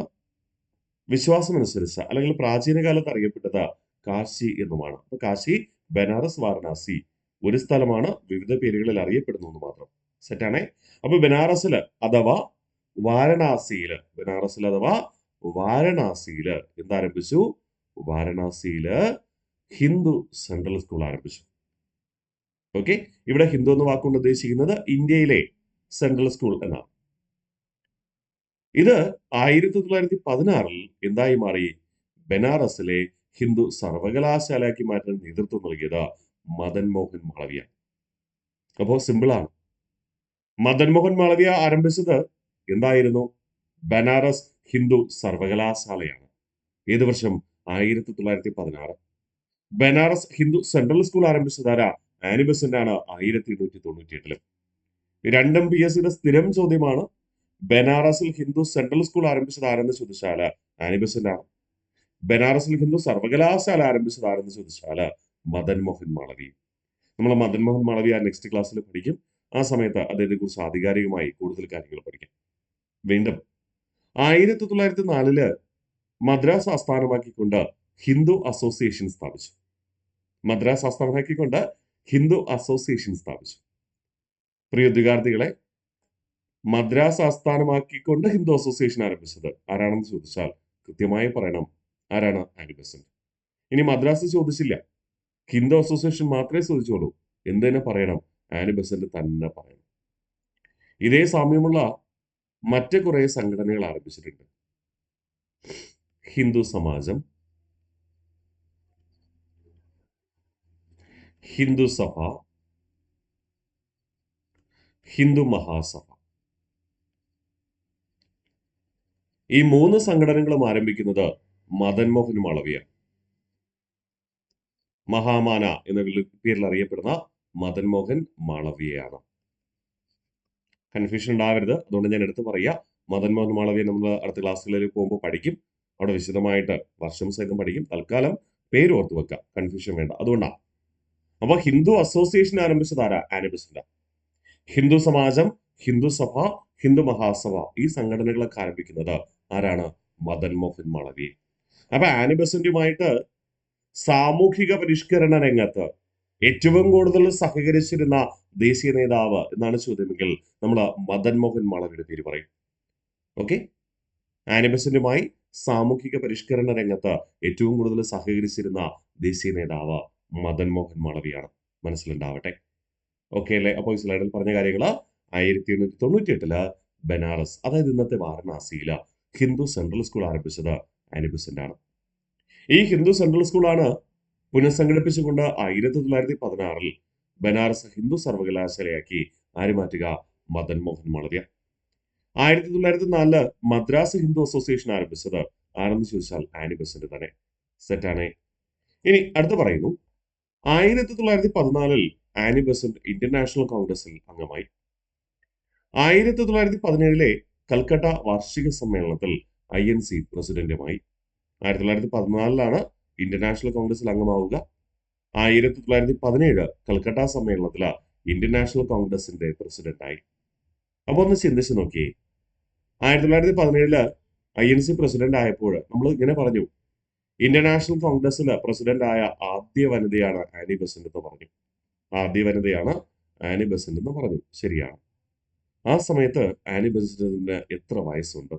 വിശ്വാസമനുസരിച്ച് അല്ലെങ്കിൽ പ്രാചീന കാലത്ത് അറിയപ്പെട്ടത് കാശി എന്നുമാണ്. അപ്പൊ കാശി, ബനാറസ്, വാരണാസി ഒരു സ്ഥലമാണ്, വിവിധ പേരുകളിൽ അറിയപ്പെടുന്നു എന്ന് മാത്രം. സെറ്റാണേ. അപ്പൊ ബനാറസില് അഥവാ വാരണാസിയില് എന്താരംഭിച്ചു? വാരണാസിയില് ഹിന്ദു സെൻട്രൽ സ്കൂൾ ആരംഭിച്ചു. ഓക്കെ. ഇവിടെ ഹിന്ദു എന്ന വാക്കുകൊണ്ട് ഉദ്ദേശിക്കുന്നത് ഇന്ത്യയിലെ സെൻട്രൽ സ്കൂൾ എന്നാണ്. ഇത് 1916 എന്തായി മാറി? ബനാറസിലെ ഹിന്ദു സർവകലാശാലയാക്കി മാറ്റാൻ നേതൃത്വം നൽകിയത് മദൻ മോഹൻ മാളവ്യ. അപ്പോ സിമ്പിളാണ്. മദൻ മോഹൻ മാളവ്യ ആരംഭിച്ചത് എന്തായിരുന്നു? ബനാറസ് ഹിന്ദു സർവകലാശാലയാണ്. ഏത് വർഷം? 1916. ബനാറസ് ഹിന്ദു സെൻട്രൽ സ്കൂൾ ആരംഭിച്ചതാരാ? ആനി ബെസന്റ് ആണ് 1898. രണ്ടും PSCയുടെ സ്ഥിരം ചോദ്യമാണ്. ബനാറസിൽ ഹിന്ദു സെൻട്രൽ സ്കൂൾ ആരംഭിച്ചത് ആരെന്ന് ചോദിച്ചാല് ആനി ബെസന്റ് ആണ്. ബനാറസിൽ ഹിന്ദു സർവകലാശാല ആരംഭിച്ചത് ആരെന്ന് ചോദിച്ചാല് മദൻ മോഹൻ മാളവ്യ. നമ്മൾ മദൻ മോഹൻ മാളവ്യ നെക്സ്റ്റ് ക്ലാസ്സിൽ പഠിക്കും. ആ സമയത്ത് അദ്ദേഹത്തെ കുറിച്ച് ആധികാരികമായി കൂടുതൽ കാര്യങ്ങൾ പഠിക്കാം. വീണ്ടും 1904 മദ്രാസ് ആസ്ഥാനമാക്കിക്കൊണ്ട് ഹിന്ദു അസോസിയേഷൻ സ്ഥാപിച്ചു. പ്രിയ വിദ്യാർത്ഥികളെ, മദ്രാസ് ആസ്ഥാനമാക്കിക്കൊണ്ട് ഹിന്ദു അസോസിയേഷൻ ആരംഭിച്ചത് ആരാണെന്ന് ചോദിച്ചാൽ കൃത്യമായി പറയണം. ആരാണ്? Annie Besant. ഇനി മദ്രാസ് ചോദിച്ചില്ല, ഹിന്ദു അസോസിയേഷൻ മാത്രമേ ചോദിച്ചോളൂ, എന്തിനെ പറയണം? ആനി ബെസന്റ് തന്നെ പറയണം. ഇതേ സാമ്യമുള്ള മറ്റ് കുറെ സംഘടനകൾ ആരംഭിച്ചിട്ടുണ്ട്. ഹിന്ദു സമാജം, ഹിന്ദു സഭ, ഹിന്ദു മഹാസഭ. ഈ 3 സംഘടനകളും ആരംഭിക്കുന്നത് മദൻ മോഹൻ മാളവ്യയാണ്. മഹാമാന എന്ന പേരിൽ അറിയപ്പെടുന്ന മദൻ മോഹൻ മാളവ്യയാണ്. കൺഫ്യൂഷൻ ഉണ്ടാവരുത്, അതുകൊണ്ട് ഞാൻ എടുത്ത് പറയാം. മദൻ മോഹൻ മാളവ്യ നമ്മൾ അടുത്ത ക്ലാസ്സുകളിൽ പോകുമ്പോൾ പഠിക്കും. അവിടെ വിശദമായിട്ട് വർഷം സഹിതം പഠിക്കും. തൽക്കാലം പേര് ഓർത്ത് വെക്കുക, കൺഫ്യൂഷൻ വേണ്ട. അതുകൊണ്ടാണ്. അപ്പൊ ഹിന്ദു അസോസിയേഷൻ ആരംഭിച്ചത് ആരാ? Annie Besant. ഹിന്ദു സമാജം, ഹിന്ദു സഭ, ഹിന്ദു മഹാസഭ, ഈ സംഘടനകളൊക്കെ ആരംഭിക്കുന്നത് ആരാണ്? മദൻ മോഹൻ മാളവ്യ. അപ്പൊ ആനി ബെസന്റുമായിട്ട് സാമൂഹിക പരിഷ്കരണ രംഗത്ത് ഏറ്റവും കൂടുതൽ സഹകരിച്ചിരുന്ന ദേശീയ നേതാവ് എന്നാണ് ചോദ്യമെങ്കിൽ നമ്മൾ മദൻ മോഹൻ മാളവ്യയുടെ പേര് പറയും. ഓക്കെ, ആനി ബെസന്റുമായി സാമൂഹിക പരിഷ്കരണ രംഗത്ത് ഏറ്റവും കൂടുതൽ സഹകരിച്ചിരുന്ന ദേശീയ നേതാവ് മദൻ മോഹൻ മാളവ്യയാണ്. മനസ്സിലുണ്ടാവട്ടെ. ഓക്കെ അല്ലേ? അപ്പോൾ ഈ സ്ലൈഡിൽ പറഞ്ഞ കാര്യങ്ങൾ 1898 ബനാറസ്, അതായത് ഇന്നത്തെ വാരണാസിയില് ഹിന്ദു സെൻട്രൽ സ്കൂൾ ആരംഭിച്ചത് ആനി ബെസന്റ് ആണ്. ഈ ഹിന്ദു സെൻട്രൽ സ്കൂളാണ് പുനഃസംഘടിപ്പിച്ചുകൊണ്ട് 1916 ബനാറസ് ഹിന്ദു സർവകലാശാലയാക്കി ആര് മാറ്റുക? മദൻ മോഹൻ മാളവ്യ. 1904 മദ്രാസ് ഹിന്ദു അസോസിയേഷൻ ആരംഭിച്ചത് ആരെന്ന് ചോദിച്ചാൽ ആനി ബെസന്റ് തന്നെ. സെറ്റാണ്. ഇനി അടുത്ത് പറയുന്നു, 1914 ആനി ബെസന്റ് ഇന്ത്യൻ നാഷണൽ കോൺഗ്രസിൽ അംഗമായി. 1917 കൽക്കട്ട വാർഷിക സമ്മേളനത്തിൽ INC പ്രസിഡന്റുമായി. 1914 ഇന്ത്യൻ നാഷണൽ കോൺഗ്രസിൽ അംഗമാവുക. 1917 കൽക്കട്ട സമ്മേളനത്തിൽ ഇന്ത്യൻ നാഷണൽ കോൺഗ്രസിന്റെ പ്രസിഡന്റായി. അപ്പൊ ഒന്ന് ചിന്തിച്ചു നോക്കിയേ, 1917 INC പ്രസിഡന്റ് ആയപ്പോൾ നമ്മൾ ഇങ്ങനെ പറഞ്ഞു, ഇന്ത്യൻ നാഷണൽ കോൺഗ്രസിൽ പ്രസിഡന്റായ ആദ്യ വനിതയാണ് ആനി ബെസന്റ് എന്ന് പറഞ്ഞു. ആദ്യ വനിതയാണ് ആനി ബെസന്റ് എന്ന് പറഞ്ഞു. ശരിയാണ്. ആ സമയത്ത് ആനി ബെസന്റിന് എത്ര വയസ്സുണ്ട്?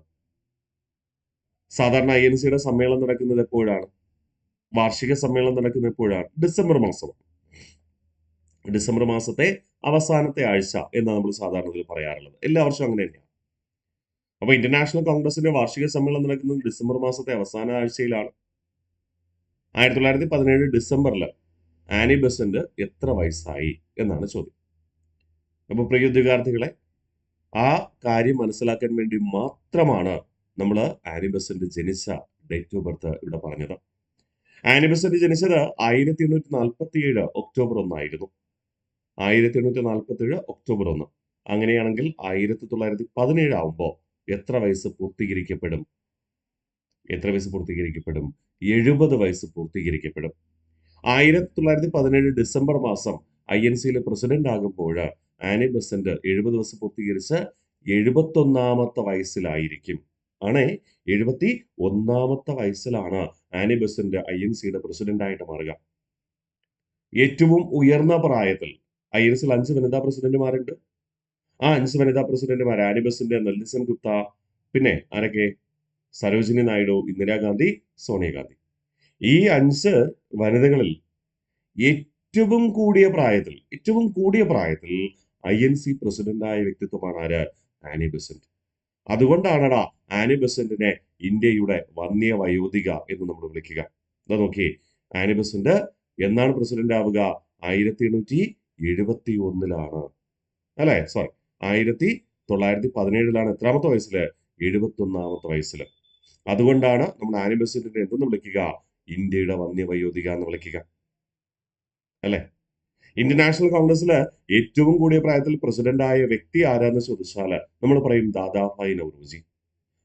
സാധാരണ INCയുടെ സമ്മേളനം നടക്കുന്നത് എപ്പോഴാണ്? വാർഷിക സമ്മേളനം നടക്കുന്നത് എപ്പോഴാണ്? ഡിസംബർ മാസം. ഡിസംബർ മാസത്തെ അവസാനത്തെ ആഴ്ച എന്നാണ് നമ്മൾ സാധാരണ പറയാറുള്ളത്. എല്ലാ വർഷവും അങ്ങനെ തന്നെയാണ്. അപ്പൊ ഇന്ത്യൻ നാഷണൽ കോൺഗ്രസിന്റെ വാർഷിക സമ്മേളനം നടക്കുന്നത് ഡിസംബർ മാസത്തെ അവസാന ആഴ്ചയിലാണ്. 1917 ഡിസംബറിൽ ആനി ബെസന്റ് എത്ര വയസ്സായി എന്നാണ് ചോദ്യം. അപ്പൊ പ്രിയ ഉദ്യോഗാർത്ഥികളെ, ആ കാര്യം മനസ്സിലാക്കാൻ വേണ്ടി മാത്രമാണ് നമ്മൾ ആനി ബെസന്റ് ജനിച്ച ഡേറ്റ് ഓഫ് ബർത്ത് ഇവിടെ പറഞ്ഞത്. ആനി ബെസന്റ് ജനിച്ചത് 1847 ഒക്ടോബർ 1 ആയിരുന്നു. 1847 ഒക്ടോബർ 1. അങ്ങനെയാണെങ്കിൽ 1917 ആവുമ്പോൾ എത്ര വയസ്സ് പൂർത്തീകരിക്കപ്പെടും? എത്ര വയസ്സ് പൂർത്തീകരിക്കപ്പെടും? 70 വയസ്സ് പൂർത്തീകരിക്കപ്പെടും. 1917 ഡിസംബർ മാസം INCയിലെ പ്രസിഡന്റ് ആകുമ്പോൾ ആനി ബെസന്റ് 70 വയസ്സ് പൂർത്തീകരിച്ച് 71ാമത്തെ വയസ്സിലായിരിക്കും. ആണേ, 71ാമത്തെ വയസ്സിലാണ് ആനി ബെസന്റ് INCയുടെ പ്രസിഡന്റ് ആയിട്ട് മാറുക. ഏറ്റവും ഉയർന്ന പ്രായത്തിൽ INCയിൽ 5 വനിതാ പ്രസിഡന്റുമാരുണ്ട്. ആ 5 വനിതാ പ്രസിഡന്റുമാർ ആനി ബെസന്റ്, നെൽസൺ ഗുപ്ത, പിന്നെ ആരൊക്കെ? സരോജിനി നായിഡു, ഇന്ദിരാഗാന്ധി, സോണിയാഗാന്ധി. ഈ 5 വനിതകളിൽ ഏറ്റവും കൂടിയ പ്രായത്തിൽ INC പ്രസിഡന്റായ വ്യക്തിത്വമാണ് ആര്? Annie Besant. അതുകൊണ്ടാണടാ ആനി ബെസന്റിനെ ഇന്ത്യയുടെ വന്യ വയോധിക എന്ന് നമ്മൾ വിളിക്കുക. എന്താ നോക്കിയേ, ആനി ബെസന്റ് എന്നാണ് പ്രസിഡന്റ് ആവുക? 1871 അല്ലെ? സോറി, 1917 എത്രാമത്തെ വയസ്സില്? 71ാമത്തെ വയസ്സില്. അതുകൊണ്ടാണ് നമ്മൾ ആനി ബെസന്റിനെ എന്തെന്ന് വിളിക്കുക? ഇന്ത്യയുടെ വന്യവയോധിക എന്ന് വിളിക്കുക അല്ലെ? ഇന്ത്യൻ നാഷണൽ കോൺഗ്രസില് ഏറ്റവും കൂടിയ പ്രായത്തിൽ പ്രസിഡന്റായ വ്യക്തി ആരാന്ന് ചോദിച്ചാല് നമ്മൾ പറയും ദാദാഭായ് നൗറോജി.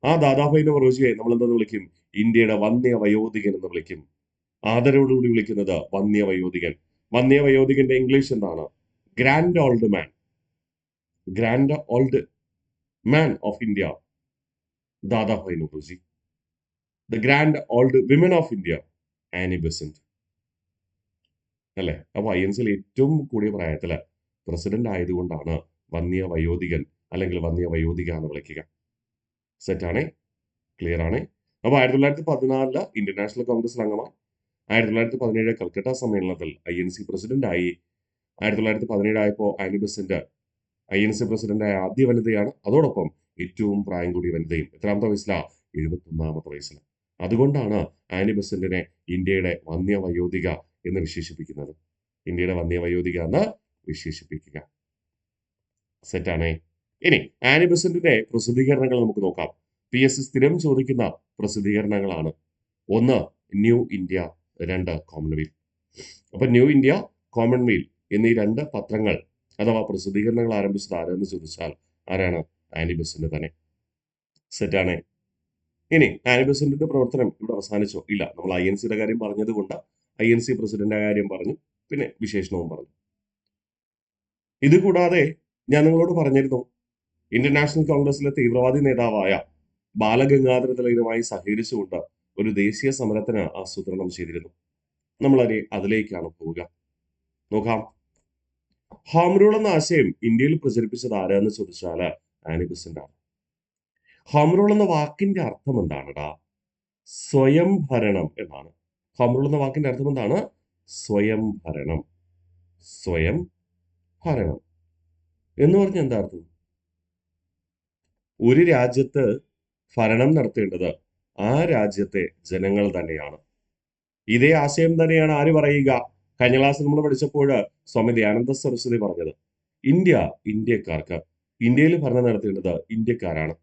ആ ദാദാഭായ് നൗറോജിയെ നമ്മൾ എന്തെന്ന് വിളിക്കും? ഇന്ത്യയുടെ വന്യവയോധികൻ എന്ന് വിളിക്കും. ആദരവോടുകൂടി വിളിക്കുന്നത് വന്യവയോധികൻ. വന്യവയോധികന്റെ ഇംഗ്ലീഷ് എന്താണ്? Grand old man. Grand old man of India, Dadabhai Nowroji. The grand old women of India, Annie Besant. അല്ലെ? അപ്പൊ INCയിൽ ഏറ്റവും കൂടിയ പ്രായത്തില് പ്രസിഡന്റ് ആയതുകൊണ്ടാണ് വന്യ വയോധികൻ അല്ലെങ്കിൽ വന്യ വയോധിക എന്ന് വിളിക്കുക. സെറ്റാണേ? ക്ലിയർ ആണ്? അപ്പൊ 1914 ഇന്ത്യൻ നാഷണൽ കോൺഗ്രസിൽ അംഗമായി. 1917 കൽക്കട്ട സമ്മേളനത്തിൽ INC പ്രസിഡന്റ് ആയി. 1917 ആയപ്പോൾ ആനി ബെസന്റ് INC പ്രസിഡന്റായ ആദ്യ വനിതയാണ്. അതോടൊപ്പം ഏറ്റവും പ്രായം കൂടിയ വനിതയും. എത്രാമത്തെ വയസ്സിലാണ്? 71ാമത്തെ വയസ്സിൽ. അതുകൊണ്ടാണ് ആനി ബെസന്റിനെ ഇന്ത്യയുടെ വന്യവയോധിക എന്ന് വിശേഷിപ്പിക്കുന്നത്. ഇന്ത്യയുടെ വന്യവയോധിക എന്ന് വിശേഷിപ്പിക്കുക. സെറ്റാണേ. ഇനി ആനി ബെസന്റിന്റെ പ്രസിദ്ധീകരണങ്ങൾ നമുക്ക് നോക്കാം. PSC സ്ഥിരം ചോദിക്കുന്ന പ്രസിദ്ധീകരണങ്ങളാണ്. 1 ന്യൂ ഇന്ത്യ, 2 കോമൺവെൽത്ത്. അപ്പൊ ന്യൂ ഇന്ത്യ, കോമൺവെൽത്ത് എന്നീ 2 പത്രങ്ങൾ അഥവാ പ്രസിദ്ധീകരണങ്ങൾ ആരംഭിച്ചത് ആരെന്ന് ചോദിച്ചാൽ ആരാണ്? ആനി ബെസന്റ് തന്നെ. സെറ്റാണ്. ഇനി ആനി ബെസന്റിന്റെ പ്രവർത്തനം ഇവിടെ അവസാനിച്ചോ? ഇല്ല. നമ്മൾ INCയുടെ കാര്യം പറഞ്ഞതുകൊണ്ട് INC പ്രസിഡന്റിന്റെ കാര്യം പറഞ്ഞു, പിന്നെ വിശേഷണവും പറഞ്ഞു. ഇത് കൂടാതെ ഞാൻ നിങ്ങളോട് പറഞ്ഞിരുന്നു, ഇന്ത്യൻ നാഷണൽ കോൺഗ്രസിലെ തീവ്രവാദി നേതാവായ ബാലഗംഗാധര തിലകനുമായി സഹകരിച്ചുകൊണ്ട് ഒരു ദേശീയ സമരത്തിന് ആസൂത്രണം ചെയ്തിരുന്നു. നമ്മൾ അതിലേക്കാണ് പോവുക. നോക്കാം. ഹോം റൂൾ എന്ന ആശയം ഇന്ത്യയിൽ പ്രചരിപ്പിച്ചത് ആരാന്ന് ചോദിച്ചാൽ ആനി ബെസന്റ് ആണ്. ഹോം റൂൾ എന്ന വാക്കിന്റെ അർത്ഥം എന്താണെടാ? സ്വയം ഭരണം എന്നാണ്. ഹോം റൂൾ എന്ന വാക്കിന്റെ അർത്ഥം എന്താണ്? സ്വയം ഭരണം. സ്വയം ഭരണം എന്ന് പറഞ്ഞാൽ എന്താ അർത്ഥം? ഒരു രാജ്യത്ത് ഭരണം നടത്തേണ്ടത് ആ രാജ്യത്തെ ജനങ്ങൾ തന്നെയാണ്. ഇതേ ആശയം തന്നെയാണ് ആര് പറയുക? കഴിഞ്ഞ ക്ലാസ്സിൽ നമ്മൾ പഠിച്ചപ്പോൾ സ്വാമി ദയാനന്ദ സരസ്വതി പറഞ്ഞത്, ഇന്ത്യക്കാർക്ക്, ഇന്ത്യയിൽ ഭരണം നടത്തേണ്ടത് ഇന്ത്യക്കാരാണ്.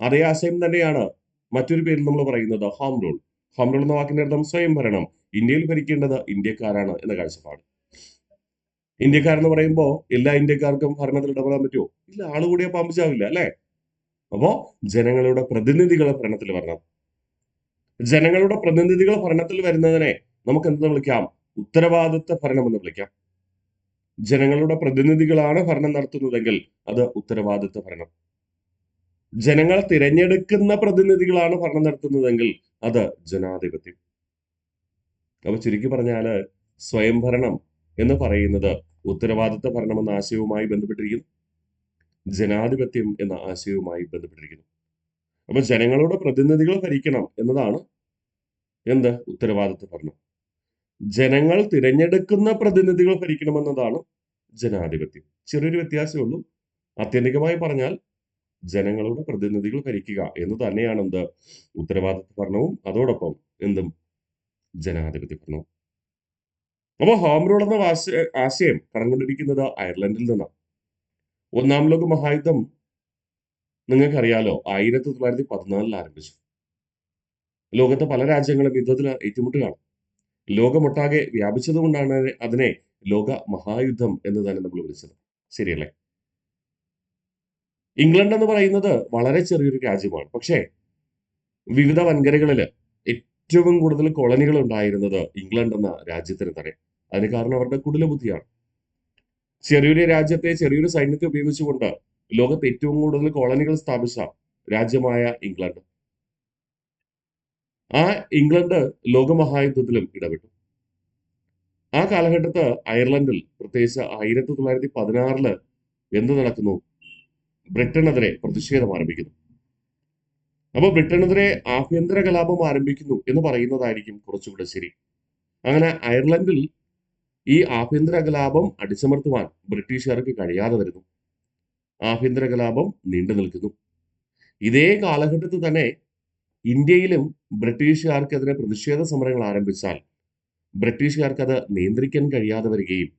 അതേ ആശയം തന്നെയാണ് മറ്റൊരു പേരിൽ നമ്മൾ പറയുന്നത് ഹോം റൂൾ. ഹോം റൂൾ എന്ന വാക്കിന്റെ അർത്ഥം സ്വയം ഭരണം. ഇന്ത്യയിൽ ഭരിക്കേണ്ടത് ഇന്ത്യക്കാരാണ് എന്ന കാഴ്ചപ്പാട്. ഇന്ത്യക്കാരെന്ന് പറയുമ്പോൾ എല്ലാ ഇന്ത്യക്കാർക്കും ഭരണത്തിൽ ഇടപെടാൻ പറ്റുമോ? ഇല്ല. ആളുകൂടിയ പാമ്പിച്ചാവില്ല അല്ലെ? അപ്പോ ജനങ്ങളുടെ പ്രതിനിധികൾ ഭരണത്തിൽ വരണം. ജനങ്ങളുടെ പ്രതിനിധികൾ ഭരണത്തിൽ വരുന്നതിനെ നമുക്ക് എന്തെന്ന് വിളിക്കാം? ഉത്തരവാദിത്ത ഭരണം എന്ന് വിളിക്കാം. ജനങ്ങളുടെ പ്രതിനിധികളാണ് ഭരണം നടത്തുന്നതെങ്കിൽ അത് ഉത്തരവാദിത്ത ഭരണം. ജനങ്ങൾ തിരഞ്ഞെടുക്കുന്ന പ്രതിനിധികളാണ് ഭരണം നടത്തുന്നതെങ്കിൽ അത് ജനാധിപത്യം. അപ്പൊ ചുരുക്കി പറഞ്ഞാല് സ്വയംഭരണം എന്ന് പറയുന്നത് ഉത്തരവാദിത്ത ഭരണം എന്ന ആശയവുമായി ബന്ധപ്പെട്ടിരിക്കുന്നു, ജനാധിപത്യം എന്ന ആശയവുമായി ബന്ധപ്പെട്ടിരിക്കുന്നു. അപ്പൊ ജനങ്ങളുടെ പ്രതിനിധികൾ ഭരിക്കണം എന്നതാണ് എന്ത്? ഉത്തരവാദിത്ത ഭരണം. ജനങ്ങൾ തിരഞ്ഞെടുക്കുന്ന പ്രതിനിധികൾ ഭരിക്കണമെന്നതാണ് ജനാധിപത്യം. ചെറിയൊരു വ്യത്യാസമേ ഉള്ളൂ. ആത്യന്തികമായി പറഞ്ഞാൽ ജനങ്ങളുടെ പ്രതിനിധികൾ ഭരിക്കുക എന്ന് തന്നെയാണ് എന്ത്? ഉത്തരവാദിത്ത ഭരണവും അതോടൊപ്പം എന്തും ജനാധിപത്യ ഭരണവും. അപ്പൊ ഹോം റൂൾ എന്ന ആശയം കടന്നുകൊണ്ടിരിക്കുന്നത് അയർലൻഡിൽ നിന്നാണ്. 1ാം ലോക മഹായുദ്ധം നിങ്ങൾക്കറിയാലോ 1914 ആരംഭിച്ചു. ലോകത്തെ പല രാജ്യങ്ങളും യുദ്ധത്തിൽ ഏറ്റുമുട്ടുകയാണ്. ലോകമൊട്ടാകെ വ്യാപിച്ചത് കൊണ്ടാണ് അതിനെ ലോക മഹായുദ്ധം എന്ന് തന്നെ നമ്മൾ വിളിച്ചത്. ശരിയല്ലേ? ഇംഗ്ലണ്ട് എന്ന് പറയുന്നത് വളരെ ചെറിയൊരു രാജ്യമാണ്. പക്ഷേ വിവിധ വൻകരകളിൽ ഏറ്റവും കൂടുതൽ കോളനികൾ ഉണ്ടായിരുന്നത് ഇംഗ്ലണ്ട് എന്ന രാജ്യത്തിന് തന്നെ. അതിന് കാരണം അവരുടെ കുടില ബുദ്ധിയാണ്. ചെറിയൊരു രാജ്യത്തെ ചെറിയൊരു സൈന്യത്തെ ഉപയോഗിച്ചുകൊണ്ട് ലോകത്ത് ഏറ്റവും കൂടുതൽ കോളനികൾ സ്ഥാപിച്ച രാജ്യമായ ഇംഗ്ലണ്ട്. ആ ഇംഗ്ലണ്ട് ലോകമഹായുദ്ധത്തിലും ഇടപെട്ടു. ആ കാലഘട്ടത്ത് അയർലൻഡിൽ, പ്രത്യേകിച്ച് 1916 എന്ത് നടക്കുന്നു? ബ്രിട്ടനെതിരെ പ്രതിഷേധം ആരംഭിക്കുന്നു. അപ്പോൾ ബ്രിട്ടനെതിരെ ആഭ്യന്തര കലാപം ആരംഭിക്കുന്നു എന്ന് പറയുന്നതായിരിക്കും കുറച്ചുകൂടെ ശരി. അങ്ങനെ അയർലൻഡിൽ ഈ ആഭ്യന്തര കലാപം അടിച്ചമർത്തുവാൻ ബ്രിട്ടീഷുകാർക്ക് കഴിയാതെ വരുന്നു. ആഭ്യന്തര കലാപം നീണ്ടു നിൽക്കുന്നു. ഇതേ കാലഘട്ടത്തിൽ തന്നെ ഇന്ത്യയിലും ബ്രിട്ടീഷുകാർക്കെതിരെ പ്രതിഷേധ സമരങ്ങൾ ആരംഭിച്ചാൽ ബ്രിട്ടീഷുകാർക്ക് അത് നിയന്ത്രിക്കാൻ കഴിയാതെ വരികയും